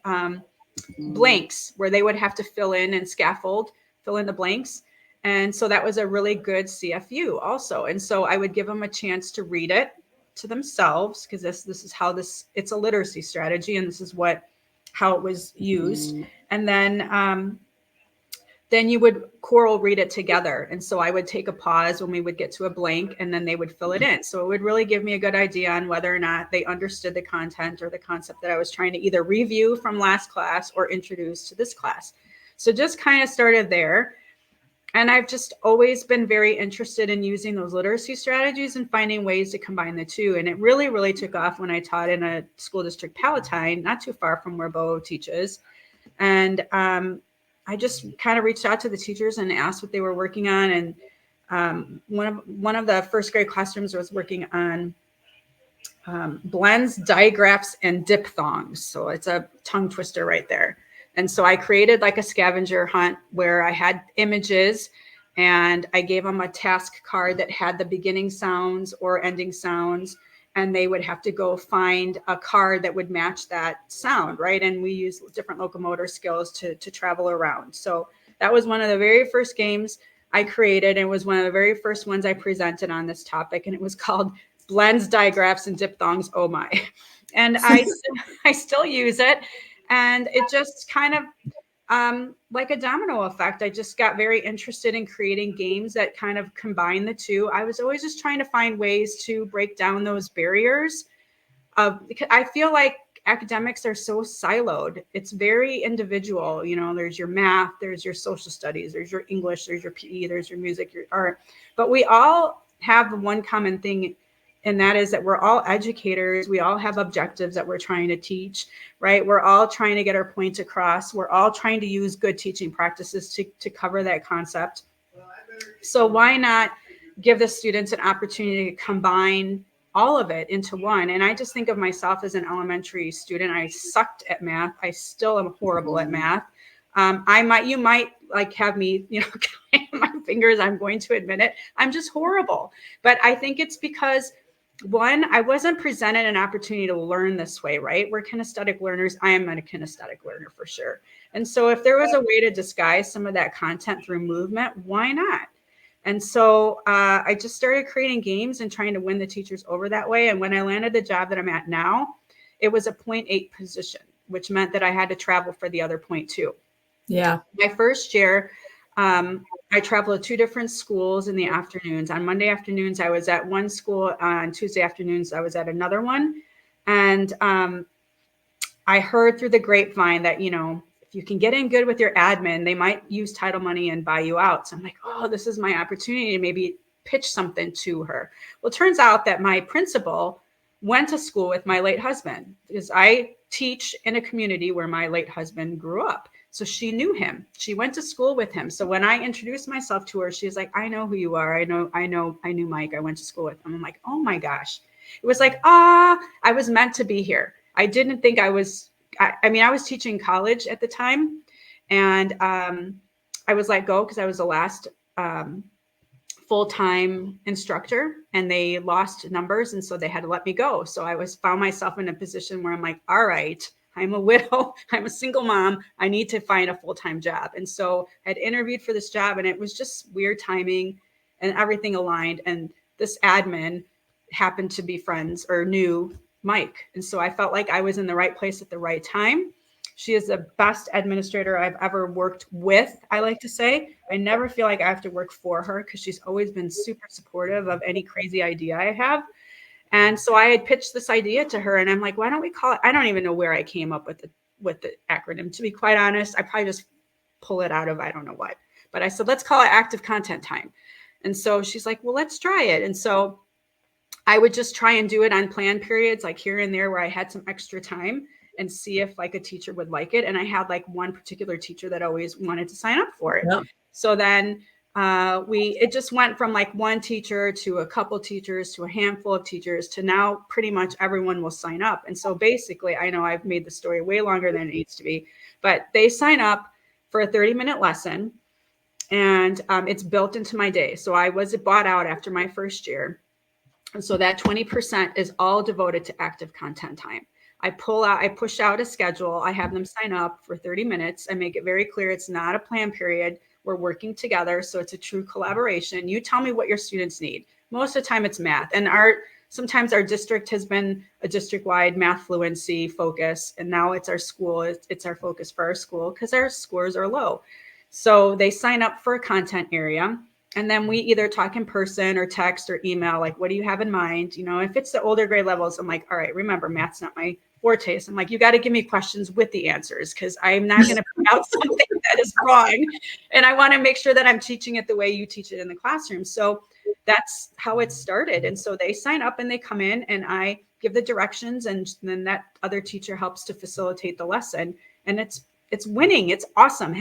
blanks where they would have to fill in the blanks. And so that was a really good CFU also. And so I would give them a chance to read it to themselves, because this is how it's a literacy strategy, and this is how it was used. And then you would choral read it together. And so I would take a pause when we would get to a blank, and then they would fill it in. So it would really give me a good idea on whether or not they understood the content or the concept that I was trying to either review from last class or introduce to this class. So just kind of started there. And I've just always been very interested in using those literacy strategies and finding ways to combine the two. And it really, really took off when I taught in a school district Palatine, not too far from where Bo teaches. And I just kind of reached out to the teachers and asked what they were working on. And one of the first grade classrooms was working on blends, digraphs, and diphthongs. So it's a tongue twister right there. And so I created like a scavenger hunt where I had images, and I gave them a task card that had the beginning sounds or ending sounds. And they would have to go find a card that would match that sound, right? And we use different locomotor skills to travel around. So that was one of the very first games I created. It was one of the very first ones I presented on this topic. And it was called Blends, Digraphs, and Diphthongs, Oh My. And I still use it. And it just kind of, like a domino effect, I just got very interested in creating games that kind of combine the two. I was always just trying to find ways to break down those barriers. Because I feel like academics are so siloed. It's very individual. You know, there's your math, there's your social studies, there's your English, there's your PE, there's your music, your art. But we all have one common thing, and that is that we're all educators. We all have objectives that we're trying to teach, right? We're all trying to get our points across. We're all trying to use good teaching practices to cover that concept. So why not give the students an opportunity to combine all of it into one? And I just think of myself as an elementary student. I sucked at math. I still am horrible at math. You might like have me, count my fingers. I'm going to admit it. I'm just horrible. But I think it's because, one, I wasn't presented an opportunity to learn this way, right? We're kinesthetic learners. I am a kinesthetic learner for sure. And so if there was a way to disguise some of that content through movement, why not? And so I just started creating games and trying to win the teachers over that way. And when I landed the job that I'm at now, it was a 0.8 position, which meant that I had to travel for the other 0.2. Yeah. My first year, I traveled to 2 different schools in the afternoons. On Monday afternoons, I was at one school. On Tuesday afternoons, I was at another one. And I heard through the grapevine that, if you can get in good with your admin, they might use title money and buy you out. So I'm like, oh, this is my opportunity to maybe pitch something to her. Well, it turns out that my principal went to school with my late husband, because I teach in a community where my late husband grew up. So she knew him. She went to school with him. So when I introduced myself to her, she's like, I know who you are. I knew Mike. I went to school with him. I'm like, oh my gosh. It was like, I was meant to be here. I didn't think I was, I was teaching college at the time, and I was let go because I was the last full-time instructor, and they lost numbers. And so they had to let me go. So I found myself in a position where I'm like, all right, I'm a widow. I'm a single mom. I need to find a full-time job. And so I had interviewed for this job, and it was just weird timing and everything aligned. And this admin happened to be friends or knew Mike. And so I felt like I was in the right place at the right time. She is the best administrator I've ever worked with, I like to say. I never feel like I have to work for her, because she's always been super supportive of any crazy idea I have. And so I had pitched this idea to her, and I'm like, why don't we call it? I don't even know where I came up with the acronym. To be quite honest, I probably just pull it out of, I don't know what, but I said, let's call it active content time. And so she's like, well, let's try it. And so I would just try and do it on planned periods, like here and there where I had some extra time, and see if like a teacher would like it. And I had like one particular teacher that always wanted to sign up for it. Yep. So then it just went from like one teacher to a couple teachers to a handful of teachers to now pretty much everyone will sign up. And so basically, I know I've made the story way longer than it needs to be, but they sign up for a 30-minute lesson, and it's built into my day. So I was bought out after my first year. And so that 20% is all devoted to active content time. I push out a schedule. I have them sign up for 30 minutes. I make it very clear it's not a planned period. We're working together. So it's a true collaboration. You tell me what your students need. Most of the time it's math. And our sometimes our district has been a district-wide math fluency focus, and now it's our school, it's our focus for our school because our scores are low. So they sign up for a content area, and then we either talk in person or text or email, like, what do you have in mind? You know, if it's the older grade levels, I'm like, all right, remember, math's not my forte. So I'm like, you got to give me questions with the answers, because I'm not going to put out something that is wrong. And I want to make sure that I'm teaching it the way you teach it in the classroom. So that's how it started. And so they sign up and they come in, and I give the directions, and then that other teacher helps to facilitate the lesson. And it's winning. It's awesome.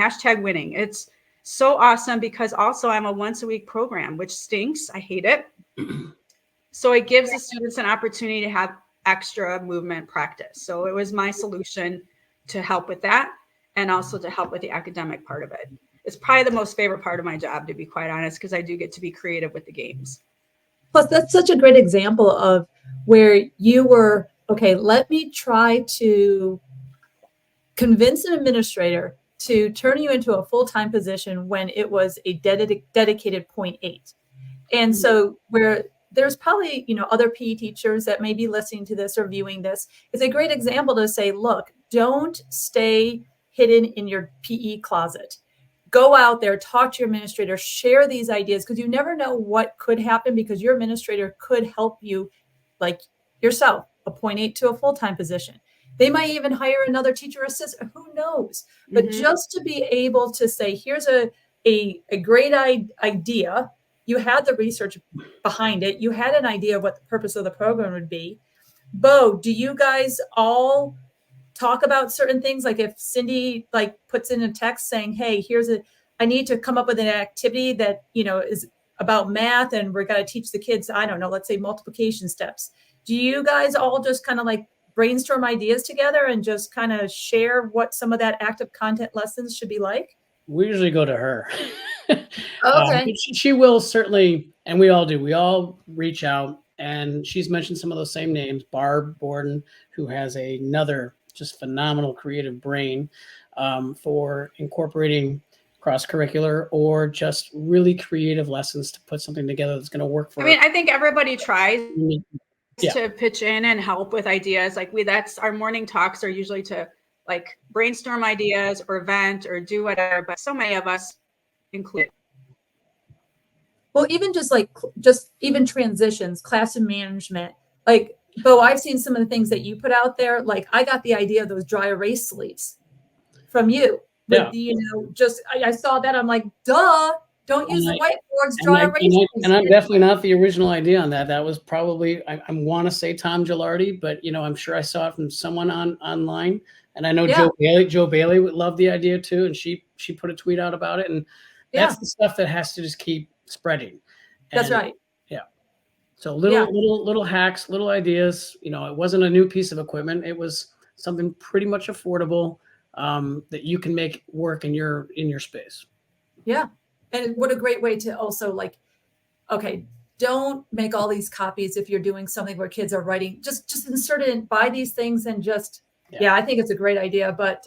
#winning. It's so awesome, because also I'm a once a week program, which stinks. I hate it. So it gives the students an opportunity to have extra movement practice. So it was my solution to help with that, and also to help with the academic part of it. It's probably the most favorite part of my job, to be quite honest, because I do get to be creative with the games. Plus, that's such a great example of where you were, okay, let me try to convince an administrator to turn you into a full-time position when it was a dedicated 0.8. And so where there's probably, other PE teachers that may be listening to this or viewing this, it's a great example to say, look, don't stay hidden in your PE closet. Go out there, talk to your administrator, share these ideas, because you never know what could happen, because your administrator could help you, like yourself, a 0.8 to a full-time position. They might even hire another teacher assistant, who knows? But just to be able to say, here's a great idea. You had the research behind it. You had an idea of what the purpose of the program would be. Bo, do you guys all talk about certain things? Like if Cindi puts in a text saying, hey, I need to come up with an activity that, is about math, and we're going to teach the kids, I don't know, let's say multiplication steps. Do you guys all just kind of brainstorm ideas together and just kind of share what some of that active content lessons should be like? We usually go to her. Okay. She will certainly, and we all do. We all reach out, and she's mentioned some of those same names. Barb Borden, who has another just phenomenal creative brain for incorporating cross-curricular or just really creative lessons to put something together that's going to work for. I think everybody tries to pitch in and help with ideas. That's our morning talks are usually to brainstorm ideas or vent or do whatever, but so many of us include. Well, even just even transitions, classroom management, Bo, I've seen some of the things that you put out there. I got the idea of those dry erase sleeves from you. With I saw that. I'm like, duh, don't use the whiteboards, dry erase sleeves. And I'm definitely not the original idea on that. That was probably, I want to say Tom Gilardi, but I'm sure I saw it from someone online. And I know Joe Bailey would love the idea too. And she put a tweet out about it. And that's the stuff that has to just keep spreading. That's right. Yeah. So little hacks, little ideas. It wasn't a new piece of equipment. It was something pretty much affordable that you can make work in your space. Yeah. And what a great way to also okay, don't make all these copies if you're doing something where kids are writing. Just insert it in, buy these things, and just I think it's a great idea. But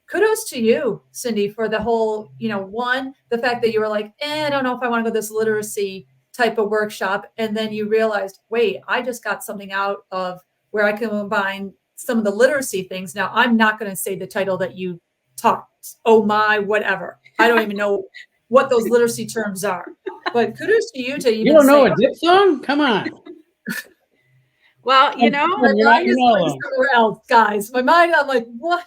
kudos to you, Cindi, for the whole, the fact that you were like, I don't know if I want to go this literacy type of workshop. And then you realized, wait, I just got something out of where I can combine some of the literacy things. Now, I'm not going to say the title that you taught. Oh my, whatever. I don't even know what those literacy terms are. But kudos to you to even. You don't know a diphthong? Come on. Well, my mind is going somewhere else, guys. My mind, I'm like, what?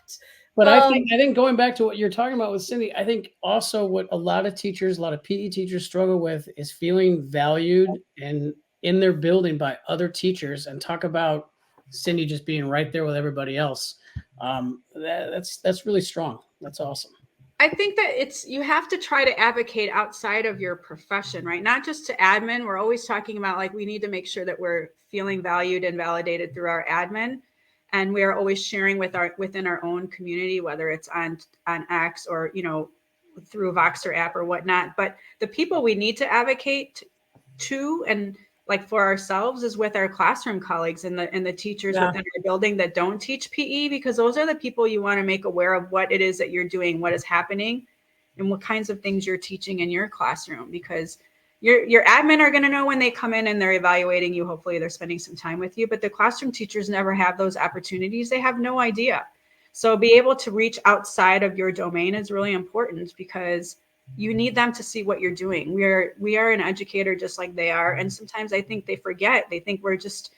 But I think going back to what you're talking about with Cindi, I think also what a lot of PE teachers struggle with is feeling valued and in their building by other teachers, and talk about Cindi just being right there with everybody else. That's really strong. That's awesome. I think that you have to try to advocate outside of your profession, right? Not just to admin. We're always talking about we need to make sure that we're feeling valued and validated through our admin. And we are always sharing within our own community, whether it's on X or, through Voxer app or whatnot. But the people we need to advocate to and for ourselves is with our classroom colleagues and the teachers within our building that don't teach PE, because those are the people you want to make aware of what it is that you're doing, what is happening, and what kinds of things you're teaching in your classroom. Because your admin are going to know when they come in and they're evaluating you. Hopefully they're spending some time with you, but the classroom teachers never have those opportunities. They have no idea. So be able to reach outside of your domain is really important, because you need them to see what you're doing. We are an educator just like they are. And sometimes I think they forget. They think we're just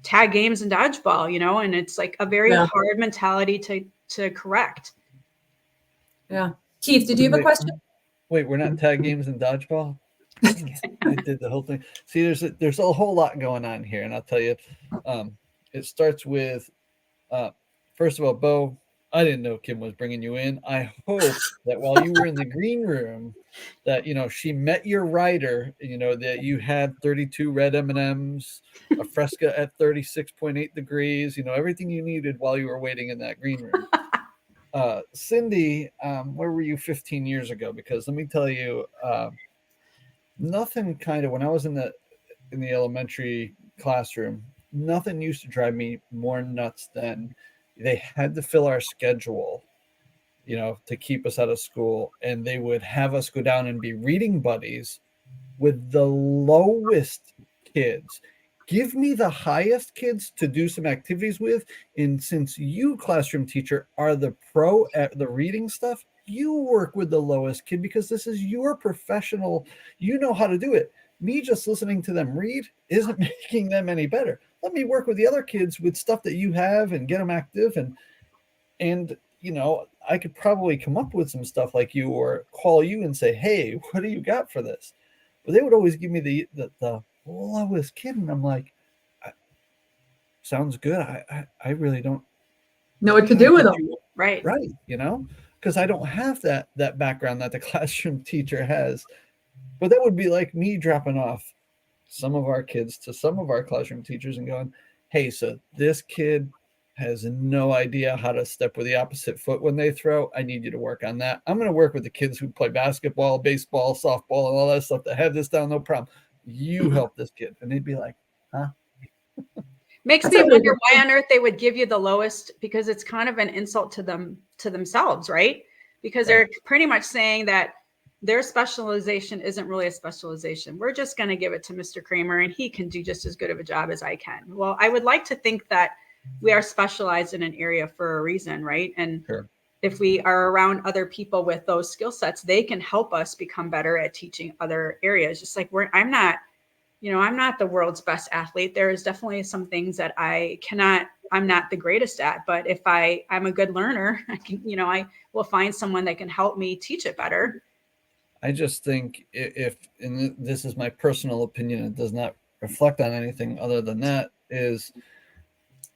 tag games and dodgeball, you know, and it's like a very hard mentality to correct. Yeah. Keith, did you have a question? Wait, we're not tag games and dodgeball? I did the whole thing. See, there's a whole lot going on here, and I'll tell you. It starts with, first of all, Bo, I didn't know Kim was bringing you in. I hope that while you were in the green room, that she met your rider. That you had 32 red M&Ms, a Fresca at 36.8 degrees. Everything you needed while you were waiting in that green room. Cindi, where were you 15 years ago? Because let me tell you, nothing when I was in the elementary classroom, nothing used to drive me more nuts than they had to fill our schedule, to keep us out of school. And they would have us go down and be reading buddies with the lowest kids. Give me the highest kids to do some activities with. And since you, classroom teacher, are the pro at the reading stuff, you work with the lowest kid, because this is your professional. You know how to do it. Me just listening to them read isn't making them any better. Let me work with the other kids with stuff that you have and get them active. And I could probably come up with some stuff like you, or call you and say, hey, what do you got for this? But they would always give me the lowest kid. And I'm like, sounds good. I really don't know what to do with them. Right. Because I don't have that background that the classroom teacher has. But that would be like me dropping off some of our kids to some of our classroom teachers and going, hey, so this kid has no idea how to step with the opposite foot when they throw. I need you to work on that. I'm going to work with the kids who play basketball, baseball, softball, and all that stuff to have this down, no problem. You help this kid. And they'd be like, huh? Makes me wonder why on earth they would give you the lowest, because it's kind of an insult to themselves, right? Because they're pretty much saying that their specialization isn't really a specialization. We're just going to give it to Mr. Kramer and he can do just as good of a job as I can. Well, I would like to think that we are specialized in an area for a reason, right? And if we are around other people with those skill sets, they can help us become better at teaching other areas. Just like I'm not the world's best athlete. There is definitely some things that I'm not the greatest at, but if I'm a good learner, I will find someone that can help me teach it better. I just think and this is my personal opinion, it does not reflect on anything other than that, is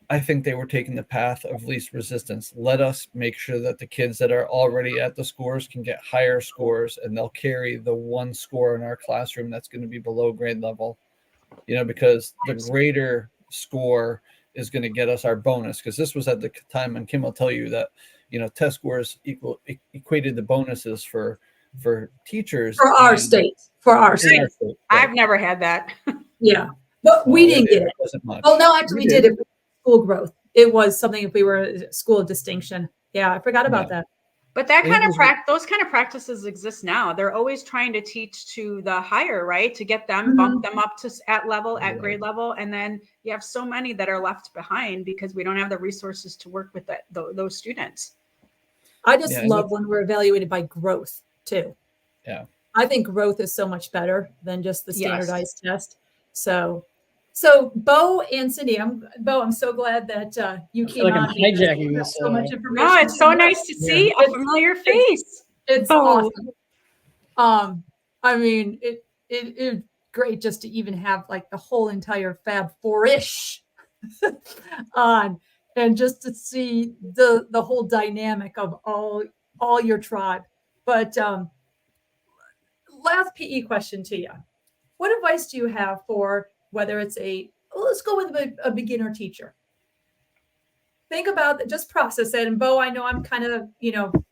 I think they were taking the path of least resistance. Let us make sure that the kids that are already at the scores can get higher scores, and they'll carry the one score in our classroom that's going to be below grade level, because the greater score is going to get us our bonus. Because this was at the time, and Kim will tell you that, test scores equated the bonuses for teachers. For our state. Right. I've never had that. Yeah. But we didn't get it. Wasn't much. Oh, no, actually we did it. School growth. It was something if we were a school of distinction. Yeah, I forgot about that. But that those kind of practices exist now. They're always trying to teach to the higher, right? To get them, bump them up to at grade level. And then you have so many that are left behind because we don't have the resources to work with those students. I just love when we're evaluated by growth too. Yeah. I think growth is so much better than just the standardized test. So Bo and Cindi, I'm so glad that you came on. I'm hijacking this. So much information. No, it's so nice to see a familiar face. It's awesome. I mean, it's great just to even have like the whole entire Fab Four-ish on, and just to see the whole dynamic of all your tribe. But last PE question to you: what advice do you have for whether it's let's go with a beginner teacher? Think about it, just process it. And Bo, I know I'm kind of,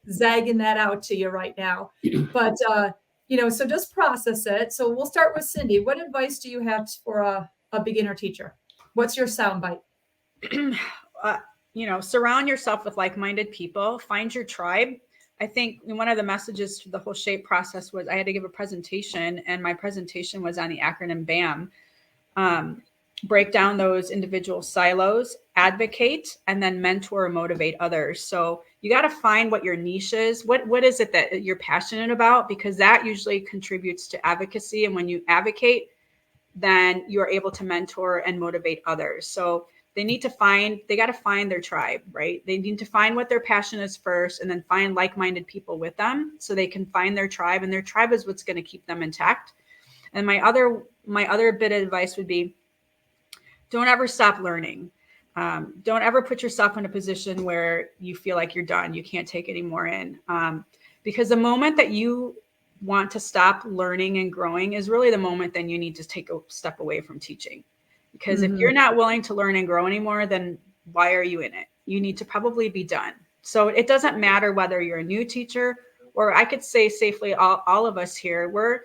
zagging that out to you right now, but, so just process it. So we'll start with Cindi. What advice do you have for a beginner teacher? What's your soundbite? Surround yourself with like-minded people, find your tribe. I think one of the messages to the whole shape process was I had to give a presentation, and my presentation was on the acronym BAM. Break down those individual silos, advocate, and then mentor and motivate others. So you got to find what your niche is. What is it that you're passionate about? Because that usually contributes to advocacy. And when you advocate, then you're able to mentor and motivate others. So they got to find their tribe, right? They need to find what their passion is first, and then find like-minded people with them so they can find their tribe, and their tribe is what's going to keep them intact. And my other bit of advice would be, don't ever stop learning. Don't ever put yourself in a position where you feel like you're done. You can't take any more in. Because the moment that you want to stop learning and growing is really the moment then you need to take a step away from teaching. Because if you're not willing to learn and grow anymore, then why are you in it? You need to probably be done. So it doesn't matter whether you're a new teacher, or I could say safely, all of us here, we're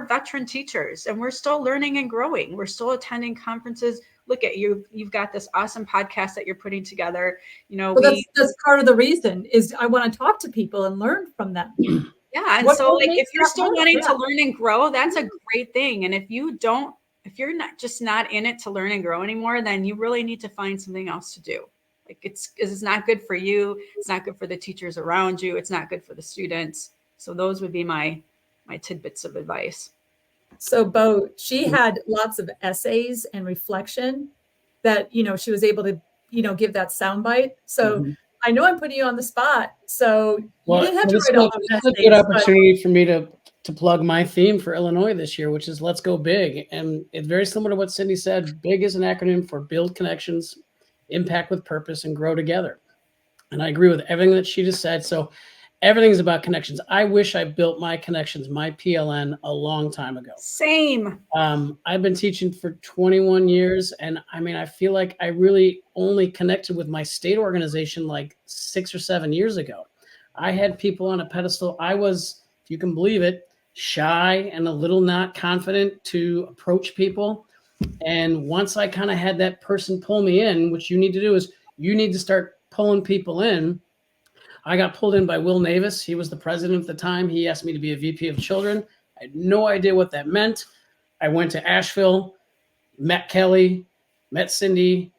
veteran teachers, and we're still learning and growing. We're still attending conferences. Look at you. You've got this awesome podcast that you're putting together. That's part of the reason is I want to talk to people and learn from them. Yeah. And so if you're still wanting to learn and grow, that's a great thing. And if you're not in it to learn and grow anymore, then you really need to find something else to do. Like it's not good for you. It's not good for the teachers around you. It's not good for the students. So those would be my tidbits of advice. So Bo, she had lots of essays and reflection that, she was able to, give that soundbite. So I know I'm putting you on the spot. So you didn't have to write all those essays. It's a good opportunity for me to plug my theme for Illinois this year, which is Let's Go Big. And it's very similar to what Cindi said. BIG is an acronym for Build Connections, Impact with Purpose, and Grow Together. And I agree with everything that she just said. So everything's about connections. I wish I built my connections, my PLN, a long time ago. Same. I've been teaching for 21 years. And I feel like I really only connected with my state organization like 6 or 7 years ago. I had people on a pedestal. I was, if you can believe it, shy and a little not confident to approach people. And once I kind of had that person pull me in, what you need to do is you need to start pulling people in. I got pulled in by Will Navis. He was the president at the time. He asked me to be a VP of children. I had no idea what that meant. I went to Asheville, met Kelly, met Cindi,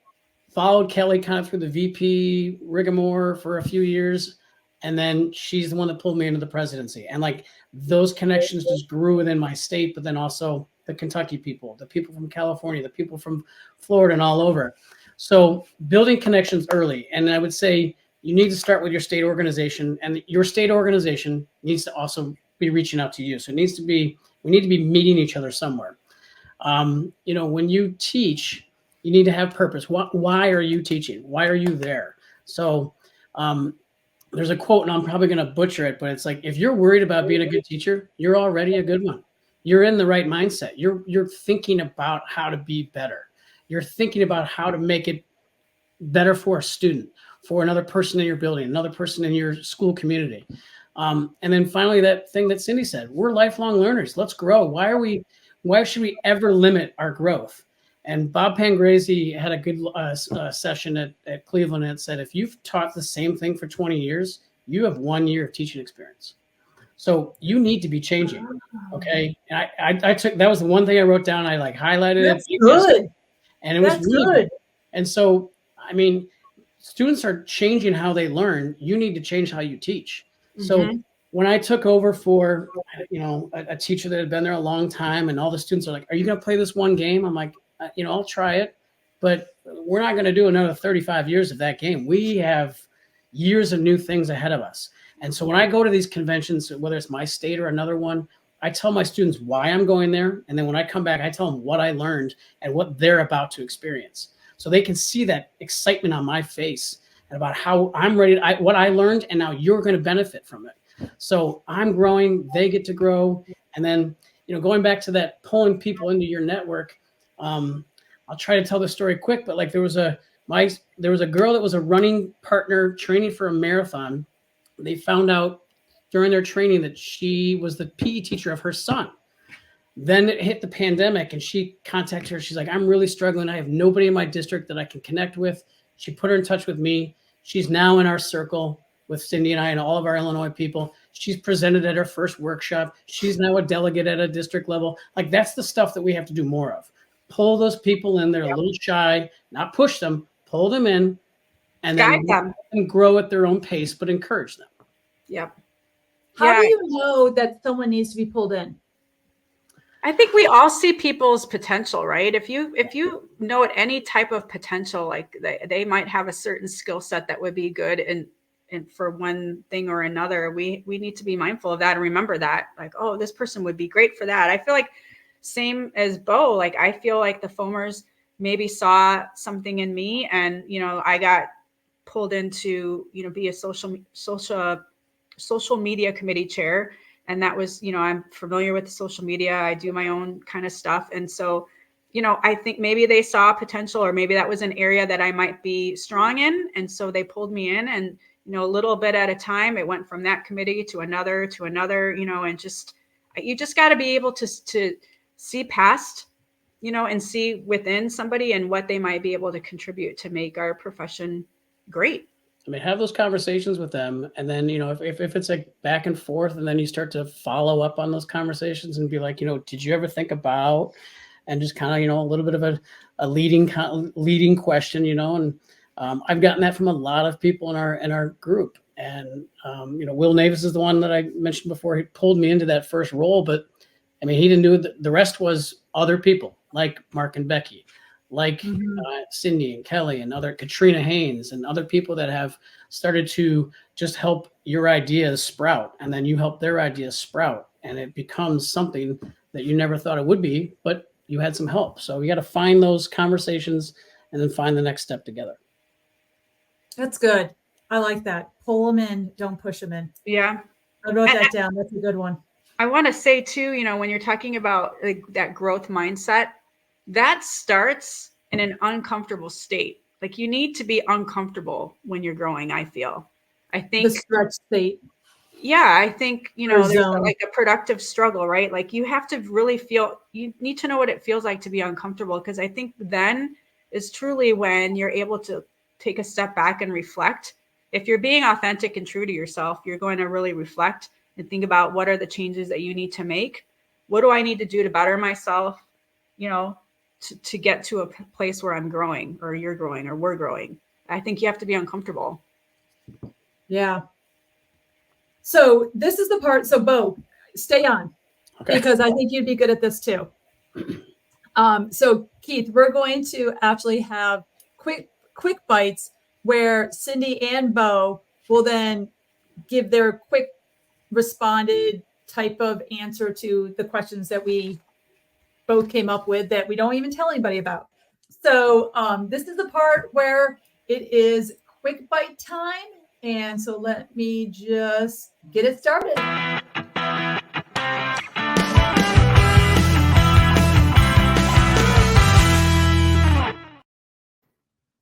followed Kelly kind of through the VP rigmarole for a few years. And then she's the one that pulled me into the presidency. And like those connections just grew within my state, but then also the Kentucky people, the people from California, the people from Florida and all over. So building connections early. And I would say, you need to start with your state organization, and your state organization needs to also be reaching out to you. So we need to be meeting each other somewhere. When you teach, you need to have purpose. Why are you teaching? Why are you there? So there's a quote, and I'm probably going to butcher it, but it's like, if you're worried about being a good teacher, you're already a good one. You're in the right mindset. You're thinking about how to be better. You're thinking about how to make it better for a student, for another person in your building, another person in your school community. And then finally, that thing that Cindi said, we're lifelong learners. Let's grow. Why should we ever limit our growth? And Bob Pangrazi had a good session at Cleveland, and it said, if you've taught the same thing for 20 years, you have 1 year of teaching experience. So you need to be changing. Okay. And I took, that was the one thing I wrote down. I highlighted it. That's good. And it was really good. And so, students are changing how they learn. You need to change how you teach. So when I took over for, a teacher that had been there a long time, and all the students are like, are you going to play this one game? I'm like, I'll try it, but we're not going to do another 35 years of that game. We have years of new things ahead of us. And so when I go to these conventions, whether it's my state or another one, I tell my students why I'm going there. And then when I come back, I tell them what I learned and what they're about to experience. So they can see that excitement on my face and about how I'm ready, what I learned, and now you're going to benefit from it. So I'm growing, they get to grow. And then, going back to that pulling people into your network, I'll try to tell the story quick, but there was a girl that was a running partner training for a marathon. They found out during their training that she was the PE teacher of her son. Then it hit the pandemic, and she contacted her. She's like, I'm really struggling. I have nobody in my district that I can connect with. She put her in touch with me. She's now in our circle. with Cindi and I and all of our Illinois people. She's presented at her first workshop. She's now a delegate at a district level. Like, that's the stuff that we have to do more of. Pull those people in. They're a little shy, not push them, pull them in, and then Guide them. and grow at their own pace, but encourage them. Yep. How do you know that someone needs to be pulled in? I think we all see people's potential, right? If you note any type of potential, like they might have a certain skill set that would be good and for one thing or another, we need to be mindful of that and remember that, like, oh, this person would be great for that. I feel like same as Bo, like I feel like the foamers maybe saw something in me, and I got pulled into be a social media committee chair. And that was, I'm familiar with the social media. I do my own kind of stuff. And so, I think maybe they saw potential, or maybe that was an area that I might be strong in. And so they pulled me in, and, a little bit at a time, it went from that committee to another, and you just got to be able to see past, and see within somebody and what they might be able to contribute to make our profession great. I mean, have those conversations with them. And then, if it's like back and forth, and then you start to follow up on those conversations and be like, did you ever think about, and just kind of, a little bit of a leading question, and I've gotten that from a lot of people in our group. And, Will Navis is the one that I mentioned before. He pulled me into that first role, but I mean, he didn't do it. The rest was other people like Mark and Becky, like Cindi and Kelly and Katrina Haynes and other people that have started to just help your ideas sprout, and then you help their ideas sprout, and it becomes something that you never thought it would be, but you had some help. So you got to find those conversations and then find the next step together. That's good. I like that. Pull them in, don't push them in. Yeah. I wrote that down. That's a good one. I want to say too, when you're talking about like that growth mindset, that starts in an uncomfortable state. Like, you need to be uncomfortable when you're growing, I feel. I think the stretch state. Yeah, I think, there's like a productive struggle, right? Like, you have to really you need to know what it feels like to be uncomfortable, because I think then is truly when you're able to take a step back and reflect. If you're being authentic and true to yourself, you're going to really reflect and think about what are the changes that you need to make. What do I need to do to better myself, to get to a place where I'm growing, or you're growing, or we're growing. I think you have to be uncomfortable. Yeah. So this is the part. So Bo, stay on, because I think you'd be good at this too. So Keith, we're going to actually have quick bites where Cindi and Bo will then give their quick responded type of answer to the questions that we both came up with that we don't even tell anybody about. So this is the part where it is quick bite time. And so let me just get it started.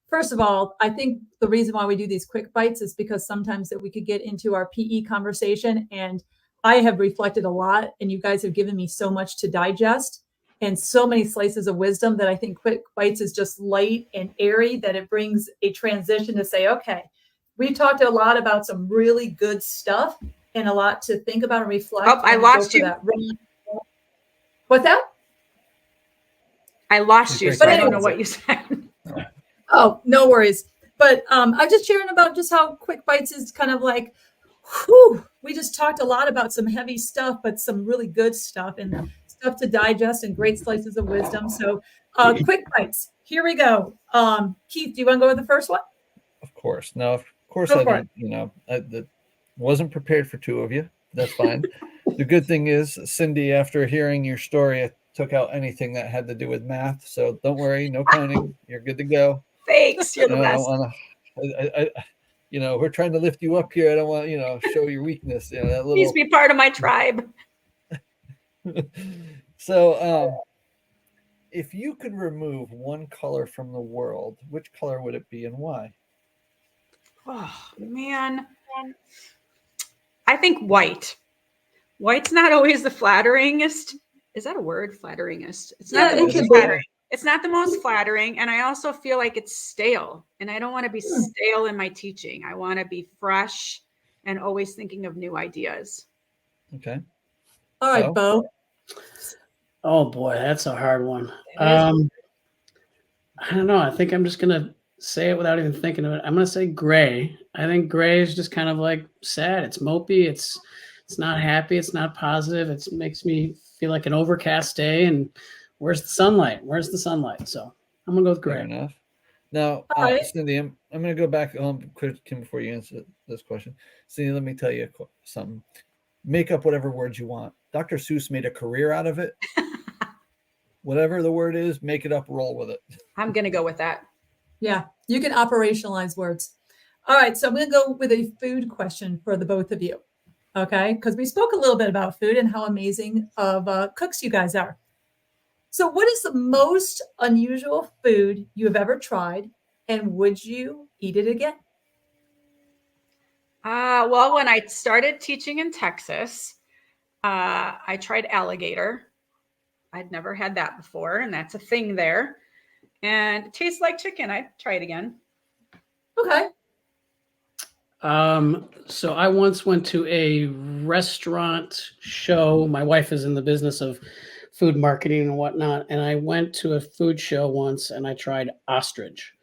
First of all, I think the reason why we do these quick bites is because sometimes that we could get into our PE conversation, and I have reflected a lot, and you guys have given me so much to digest and so many slices of wisdom that I think quick bites is just light and airy, that it brings a transition to say, okay, we talked a lot about some really good stuff and a lot to think about and reflect. Oh, I lost you. What's that? I lost you, so I don't know what you said. Oh, no worries. But I'm just sharing about just how quick bites is kind of like, whew, we just talked a lot about some heavy stuff, but some really good stuff and stuff to digest and great slices of wisdom. So quick bites. Here we go. Keith, do you want to go with the first one? Of course. No, of course I don't. I wasn't prepared for two of you. That's fine. The good thing is, Cindi, after hearing your story, I took out anything that had to do with math. So don't worry, no counting. You're good to go. Thanks. You're the best. We're trying to lift you up here. I don't want, show your weakness. That little... Please be part of my tribe. So, if you could remove one color from the world, which color would it be and why? Oh, man. I think white. White's not always the flatteringest. Is that a word? Flatteringest. It's not the most flattering. It's not the most flattering. And I also feel like it's stale. And I don't want to be stale in my teaching. I want to be fresh. and always thinking of new ideas. Okay. All right, Bo. Oh boy, that's a hard one. It is. I don't know. I think I'm just gonna say it without even thinking of it. I'm gonna say gray. I think gray is just kind of like sad. It's mopey. It's not happy. It's not positive. It makes me feel like an overcast day. And where's the sunlight? Where's the sunlight? So I'm gonna go with gray. Fair enough. Now, All right. Cindi, I'm going to go back quick, Kim, before you answer this question. Cindi, let me tell you something. Make up whatever words you want. Dr. Seuss made a career out of it. Whatever the word is, make it up, roll with it. I'm going to go with that. Yeah, you can operationalize words. All right, so I'm going to go with a food question for the both of you. Okay, because we spoke a little bit about food and how amazing of cooks you guys are. So what is the most unusual food you have ever tried, and would you eat it again? Well, when I started teaching in Texas, I tried alligator. I'd never had that before, and that's a thing there. And it tastes like chicken. I'd try it again. Okay. So I once went to a restaurant show. My wife is in the business of food marketing and whatnot. And I went to a food show once and I tried ostrich.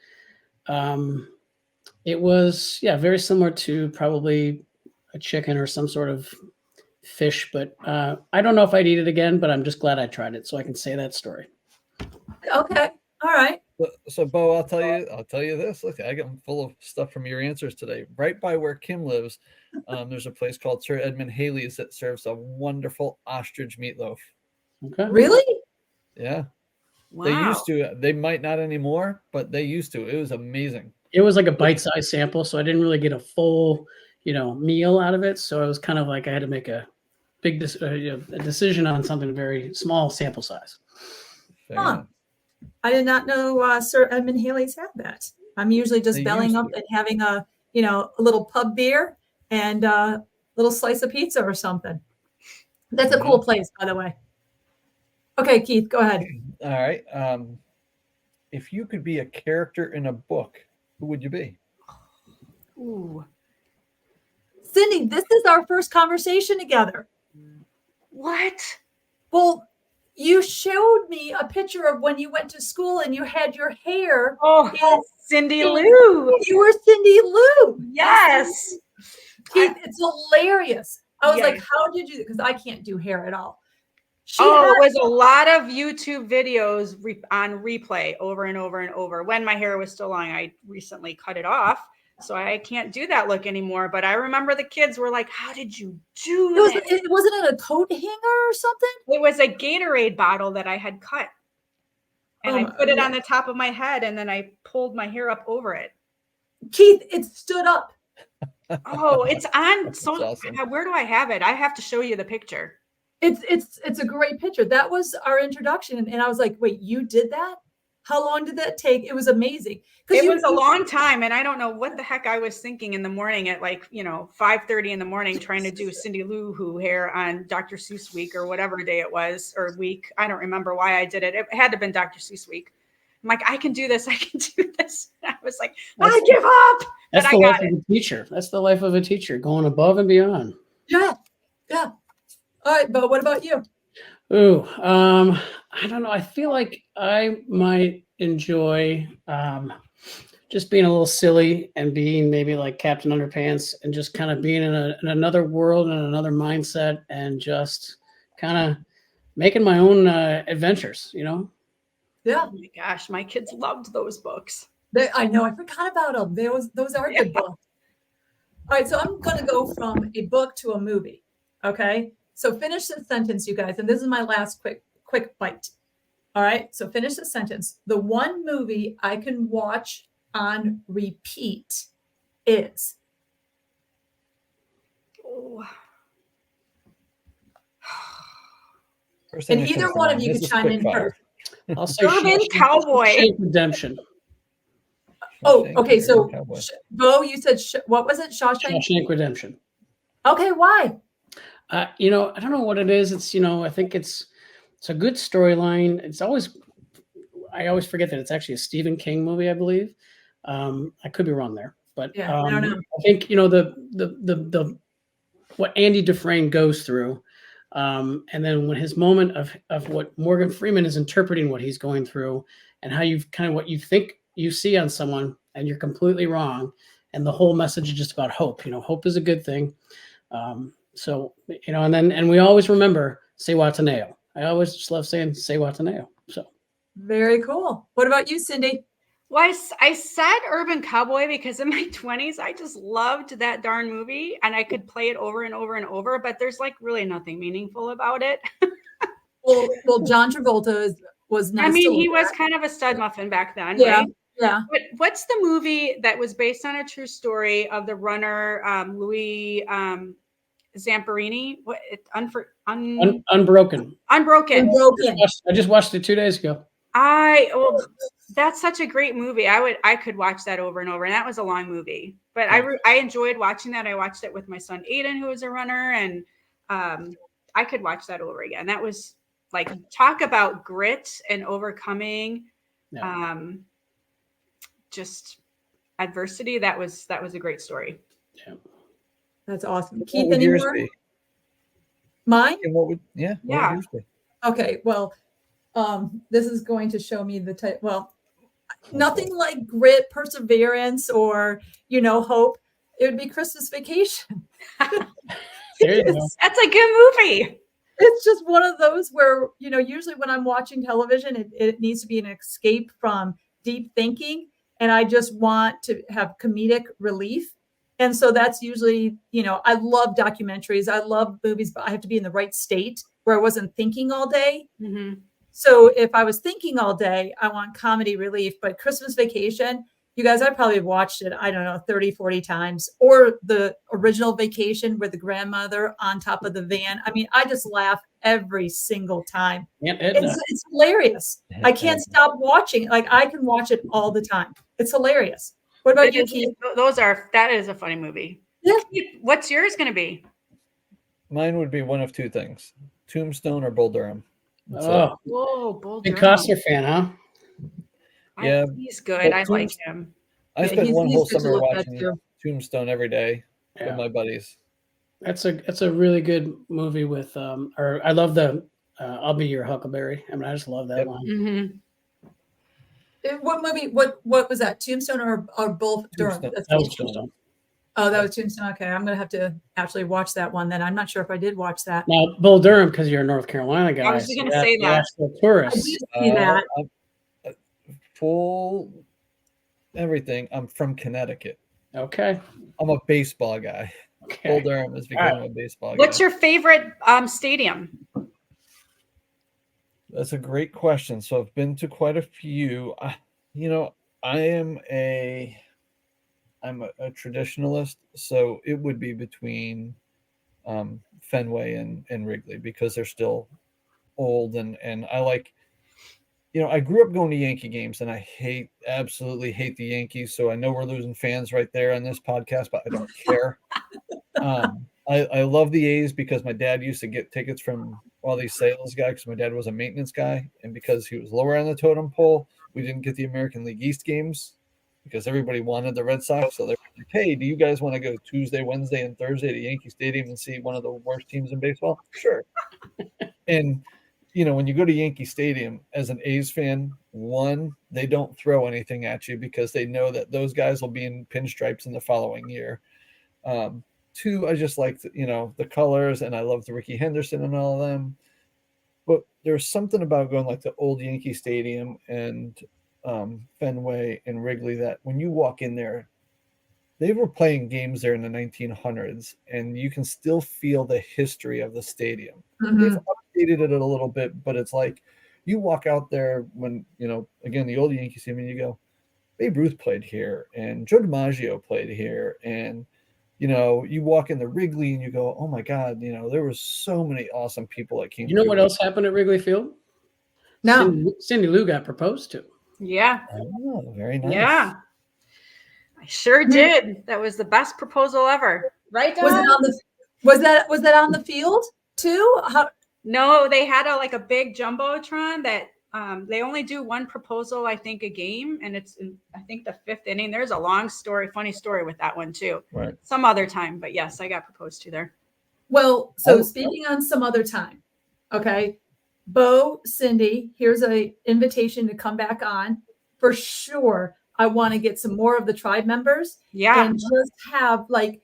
It was, very similar to probably a chicken or some sort of fish, but I don't know if I'd eat it again, but I'm just glad I tried it so I can say that story. Okay. All right. So Bo, I'll tell you this. Look, I got full of stuff from your answers today. Right by where Kim lives, there's a place called Sir Edmund Haley's that serves a wonderful ostrich meatloaf. Okay. Really? Yeah. Wow. They used to. They might not anymore, but they used to. It was amazing. It was like a bite-sized sample, so I didn't really get a full, meal out of it. So it was kind of like I had to make a big a decision on something very small sample size. Fair Huh. enough. I did not know Sir Edmund Haley's had that. I'm usually just They bellying used up to. and having a little pub beer and a little slice of pizza or something. That's a Fair cool enough. place, by the way. Okay, Keith, go ahead. All right. If you could be a character in a book, who would you be? Ooh. Cindi, this is our first conversation together. What? Well, you showed me a picture of when you went to school and you had your hair. Oh, Cindy Lou. You were Cindy Lou. Yes. Keith, it's hilarious. I was Yeah. like, how did you? Because I can't do hair at all. It was a lot of YouTube videos on replay over and over and over. When my hair was still long, I recently cut it off, so I can't do that look anymore. But I remember the kids were like, "How did you do that?" Wasn't it a coat hanger or something? It was a Gatorade bottle that I had cut, and I put it on the top of my head, and then I pulled my hair up over it. Keith, it stood up. Oh, it's on. So awesome. where do I have it? I have to show you the picture. It's a great picture. That was our introduction, and I was like, wait, you did that? How long did that take? It was amazing. It was a long time, and I don't know what the heck I was thinking in the morning at 5:30 in the morning, trying to do Cindy Lou Who hair on Dr. Seuss week or whatever day it was, or week. I don't remember why I did it. It had to have been Dr. Seuss week. I'm like, I can do this. I can do this. I was like, I give up. That's but the I life got it. of a teacher. That's the life of a teacher, going above and beyond. Yeah. All right, Bo, what about you? Ooh, I don't know. I feel like I might enjoy just being a little silly and being maybe like Captain Underpants and just kind of being in another world and another mindset and just kind of making my own adventures, Yeah. Oh my gosh, my kids loved those books. I know. I forgot about them. Those are good books. All right, so I'm going to go from a book to a movie. Okay. So finish the sentence, you guys. And this is my last quick bite. All right. So finish the sentence. The one movie I can watch on repeat is. Oh. And either one of you can chime in first. I'll say Urban Cowboy. Shawshank Redemption. Oh, okay. So, Cowboy. Bo, you said, what was it? Shawshank Redemption. Okay. Why? I don't know what it is. It's, I think it's a good storyline. I always forget that it's actually a Stephen King movie, I believe. I could be wrong there, but Yeah, I don't know. I think, the what Andy Dufresne goes through, and then when his moment of what Morgan Freeman is interpreting what he's going through, and how you've kind of what you think you see on someone, and you're completely wrong, and the whole message is just about hope. Hope is a good thing. So and we always remember say Wataneo. I always just love saying say Wataneo. So very cool. What about you, Cindi? Well, I said Urban Cowboy because in my 20s, I just loved that darn movie and I could play it over and over and over, but there's like really nothing meaningful about it. well, John Travolta was nice. I mean, he was kind of a stud muffin back then, yeah, right? Yeah. But what's the movie that was based on a true story of the runner, Louis Zamperini? Unbroken. Unbroken. I just watched it 2 days ago. That's such a great movie. I could watch that over and over, and that was a long movie, but I enjoyed watching that. I watched it with my son Aiden, who is a runner, and I could watch that over again. That was like, talk about grit and overcoming just adversity. That was a great story. Yeah, that's awesome. Keith, any more? Mine? What would yours be? Okay, well, this is going to show me the type. Well, nothing like grit, perseverance, or hope. It would be Christmas Vacation. There you go. That's a good movie. It's just one of those where usually when I'm watching television, it needs to be an escape from deep thinking, and I just want to have comedic relief. And so that's usually, I love documentaries. I love movies, but I have to be in the right state where I wasn't thinking all day. Mm-hmm. So if I was thinking all day, I want comedy relief. But Christmas Vacation, you guys, I probably have watched it, I don't know, 30, 40 times. Or the original Vacation with the grandmother on top of the van. I mean, I just laugh every single time. It's hilarious. I can't stop watching. Like, I can watch it all the time. It's hilarious. What about you, Keith? That is a funny movie. Yeah. What's yours going to be? Mine would be one of two things: Tombstone or Bull Durham. Bull Durham. Big Costner fan, huh? Yeah, he's good. I like him. I spent one whole summer watching Tombstone every day with my buddies. That's a really good movie with or I love the I'll Be Your Huckleberry. I mean, I just love that one. Mm-hmm. What movie? What was that? Tombstone or Bull Durham? That was Tombstone. Oh, that was Tombstone. Okay, I'm gonna have to actually watch that one. Then I'm not sure if I did watch that. Now, Bull Durham, because you're a North Carolina guy. I was going to say that. Tourist. I did see that. Full everything. I'm from Connecticut. Okay. I'm a baseball guy. Okay. Bull Durham has become a baseball guy. What's your favorite stadium? That's a great question. So I've been to quite a few. I'm a traditionalist, so it would be between Fenway and Wrigley because they're still old and I like. I grew up going to Yankee games, and I absolutely hate the Yankees. So I know we're losing fans right there on this podcast, but I don't care. I love the A's because my dad used to get tickets from all these sales guys because my dad was a maintenance guy. And because he was lower on the totem pole, we didn't get the American League East games because everybody wanted the Red Sox. So they're like, hey, do you guys want to go Tuesday, Wednesday, and Thursday to Yankee Stadium and see one of the worst teams in baseball? Sure. And when you go to Yankee Stadium as an A's fan, one, they don't throw anything at you because they know that those guys will be in pinstripes in the following year. Two, I just like the colors, and I love the Ricky Henderson and all of them. But there's something about going like the old Yankee Stadium and Fenway and Wrigley that when you walk in there, they were playing games there in the 1900s, and you can still feel the history of the stadium. Mm-hmm. They've updated it a little bit, but it's like you walk out there when, again, the old Yankee Stadium, and you go, Babe Ruth played here, and Joe DiMaggio played here, and, you walk in the Wrigley and you go, oh my God, there was so many awesome people that came. You know what else happened at Wrigley Field? No. Cindy Lou got proposed to. Yeah. Oh, very nice. Yeah. I sure did. That was the best proposal ever. Right, Dawn? Was that on the field too? No, they had a big jumbotron that They only do one proposal, I think, a game, and it's in, I think, the 5th inning. There's a long story, funny story with that one too. Right. Some other time, but yes, I got proposed to there. Well, so speaking on some other time, okay, Bo, Cindi, here's a invitation to come back on for sure. I want to get some more of the tribe members, Yeah, and just have like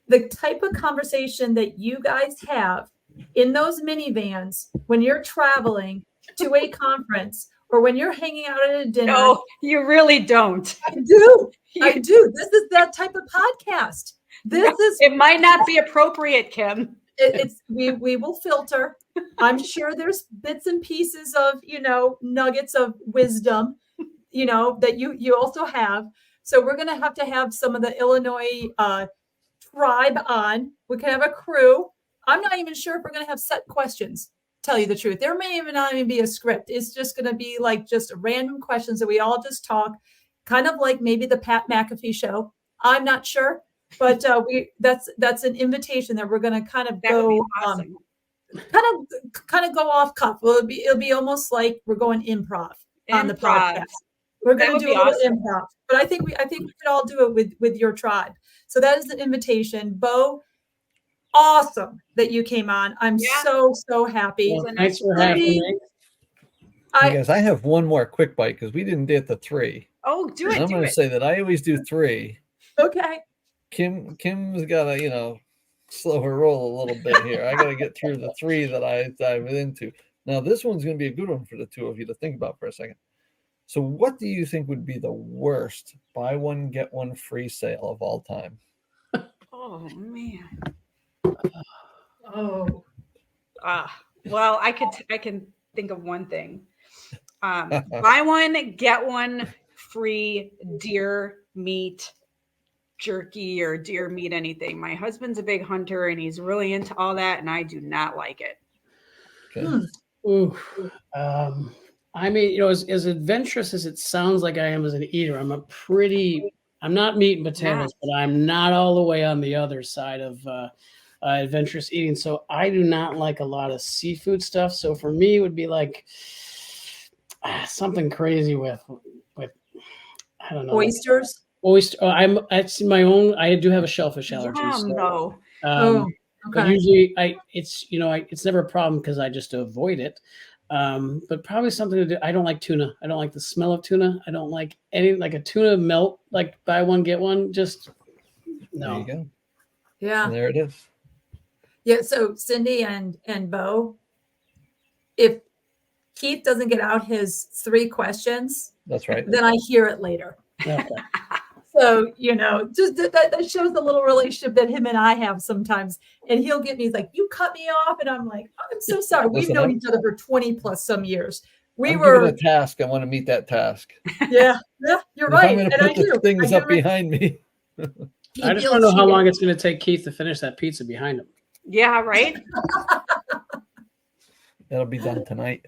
the type of conversation that you guys have in those minivans when you're traveling to a conference or when you're hanging out at a dinner. no, you really don't. I do. This is that type of podcast. It might not be appropriate, Kim. We will filter. I'm sure there's bits and pieces of, nuggets of wisdom, that you also have. So we're going to have some of the Illinois tribe on. We can have a crew. I'm not even sure if we're going to have set questions. Tell you the truth, there may not even be a script. It's just going to be like just random questions that we all just talk, kind of like maybe the Pat McAfee show. I'm not sure, but that's an invitation that we're going to kind of go awesome. kind of go off cuff. Well, it'll be almost like we're going improv on the podcast. We're going to do a little improv, but I think we could all do it with your tribe. So that is an invitation. Bo, awesome that you came on. I'm so happy. Well, thanks for having me. Guys, I have one more quick bite because we didn't get the 3. Oh, do it. I'm going to say that I always do 3. Okay. Kim's got to, slow her roll a little bit here. I got to get through the 3 that I dive into. Now, this one's going to be a good one for the 2 of you to think about for a second. So what do you think would be the worst buy one, get one free sale of all time? Oh, man. Oh. Well, I can think of one thing. Buy one, get one free deer meat jerky or deer meat anything. My husband's a big hunter and he's really into all that, and I do not like it. Okay. Ooh. I mean, as adventurous as it sounds like I am as an eater, I'm not meat and potatoes, but I'm not all the way on the other side of adventurous eating. So I do not like a lot of seafood stuff. So for me, it would be like something crazy with I don't know, oysters. Oyster. It's my own. I do have a shellfish allergy. So, okay. But usually it's never a problem because I just avoid it. But probably something to do. I don't like tuna. I don't like the smell of tuna. I don't like like a tuna melt, like buy one, get one. Just no. There you go. Yeah. And there it is. Yeah. So Cindi and Bo, if Keith doesn't get out his 3 questions, that's right. Then I hear it later. Okay. So, just that shows the little relationship that him and I have sometimes. And he'll get me, he's like, you cut me off. And I'm like, oh, I'm so sorry. We've known each other for 20 plus some years. I'm given a task. I want to meet that task. Yeah, you're right. I'm going to put the things up behind me. I just want to know how long it's going to take Keith to finish that pizza behind him. Yeah, right? That'll be done tonight.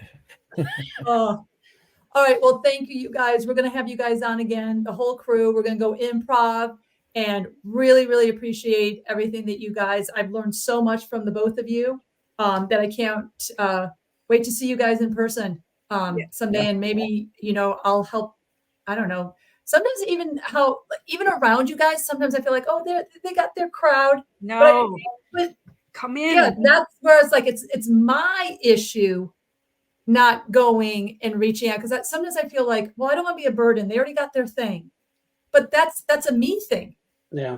Oh. All right. Well, thank you guys. We're going to have you guys on again, the whole crew. We're going to go improv and really, really appreciate everything that you guys, I've learned so much from the both of you that I can't wait to see you guys in person someday. Yeah. And maybe, I'll help. I don't know. Sometimes even around you guys, sometimes I feel like, oh, they got their crowd. No, but come in. Yeah, that's where it's like, it's my issue not going and reaching out, because sometimes I feel like, well, I don't want to be a burden. They already got their thing, but that's a me thing. Yeah.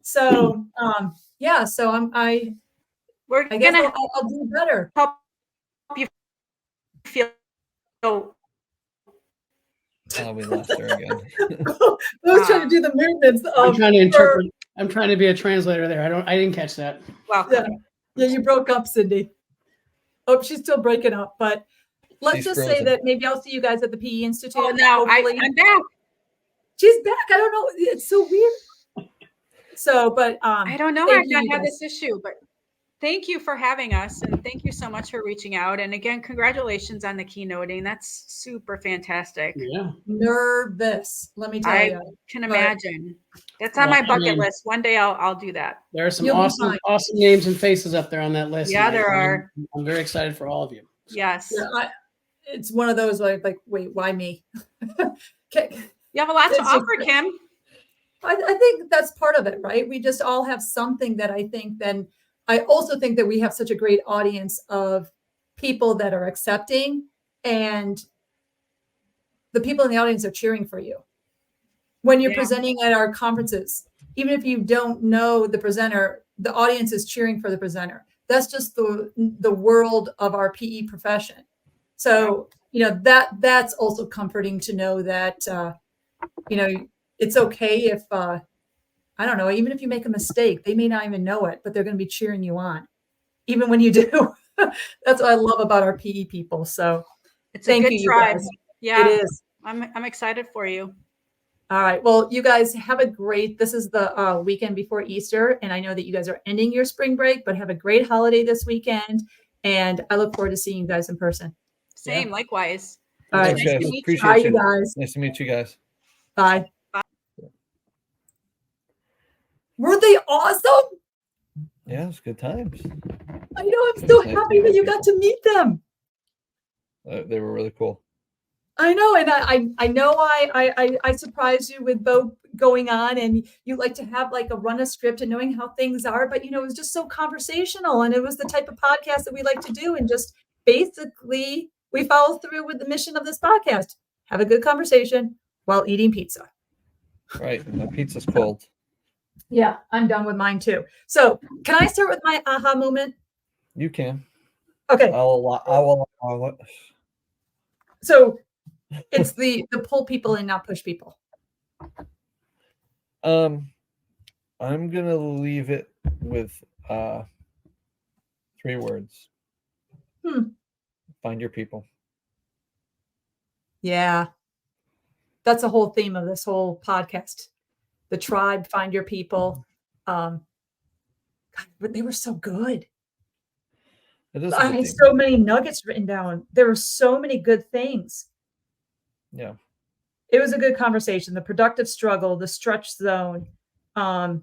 So So I guess I'll do better. Help you feel. Oh, we lost her again. I was trying to do the movements. I'm trying to interpret. I'm trying to be a translator there. I didn't catch that. Wow. Yeah, you broke up, Cindi. Oh, she's still breaking up, but let's just say that maybe I'll see you guys at the PE Institute. Oh, no, I'm back. She's back. I don't know. It's so weird. So, but I don't know. I've not had this issue, but thank you for having us, and thank you so much for reaching out. And again, congratulations on the keynoting. That's super fantastic. Yeah. Nervous, let me tell you. I can imagine. That's on my bucket list. One day I'll do that. There are some awesome names and faces up there on that list. Yeah, there are. I'm very excited for all of you. Yes. Yeah, it's one of those like wait, why me? Okay. You have a lot to It's just- offer, Kim. I think that's part of it, right? We just all have something that I think then I also think that we have such a great audience of people that are accepting, and the people in the audience are cheering for you. When you're Yeah. presenting at our conferences, even if you don't know the presenter, the audience is cheering for the presenter. That's just the world of our PE profession. So, that's also comforting to know that, it's okay if, I don't know, even if you make a mistake, they may not even know it, but they're going to be cheering you on, even when you do. That's what I love about our PE people. So It's a good you tribe. guys. Yeah, It is. I'm excited for you. All right. Well, you guys have this is the weekend before Easter. And I know that you guys are ending your spring break, but have a great holiday this weekend. And I look forward to seeing you guys in person. Same, likewise. All right. Thanks, guys. Nice to meet you. Appreciate Bye, you. you guys. Nice to meet you guys. Bye. Were they awesome? Yeah, it's good times. I know. I'm so Nice to happy that meet you got to meet them. They were really cool. I know, and I know I surprised you with Bo going on, and you like to have like a script and knowing how things are, but it was just so conversational, and it was the type of podcast that we like to do, and just basically we follow through with the mission of this podcast: have a good conversation while eating pizza. Right, my pizza's cold. Yeah, I'm done with mine too. So, can I start with my aha moment? You can. Okay. I will allow it. So it's the pull people and not push people. I'm gonna leave it with 3 words. Find your people. Yeah. That's a whole theme of this whole podcast. The tribe, find your people. God, but they were so good. It is a I good had theme. so many nuggets written down. There were so many good things. Yeah. It was a good conversation. The productive struggle, the stretch zone. I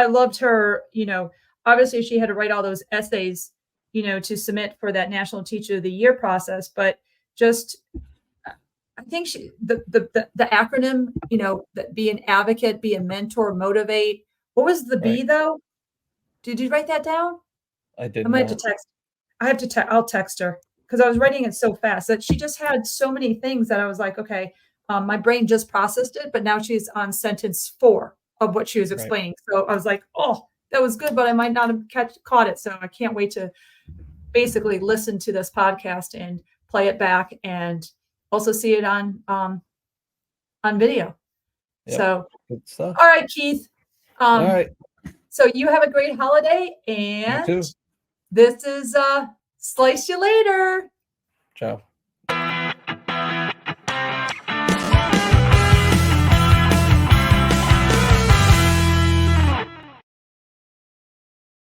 loved her, obviously she had to write all those essays, to submit for that National Teacher of the Year process, but just I think the acronym, that be an advocate, be a mentor, motivate. What was the B though? Did you write that down? I did I might not. have to text. I'll text her because I was writing it so fast that she just had so many things that I was like, okay, my brain just processed it, but now she's on sentence 4 of what she was explaining. So I was like, oh, that was good, but I might not have caught it. So I can't wait to basically listen to this podcast and play it back and also see it on video. Yep. So, Good stuff. all right, Keith. All right. So you have a great holiday, You and too. this is Slice You Later. Ciao.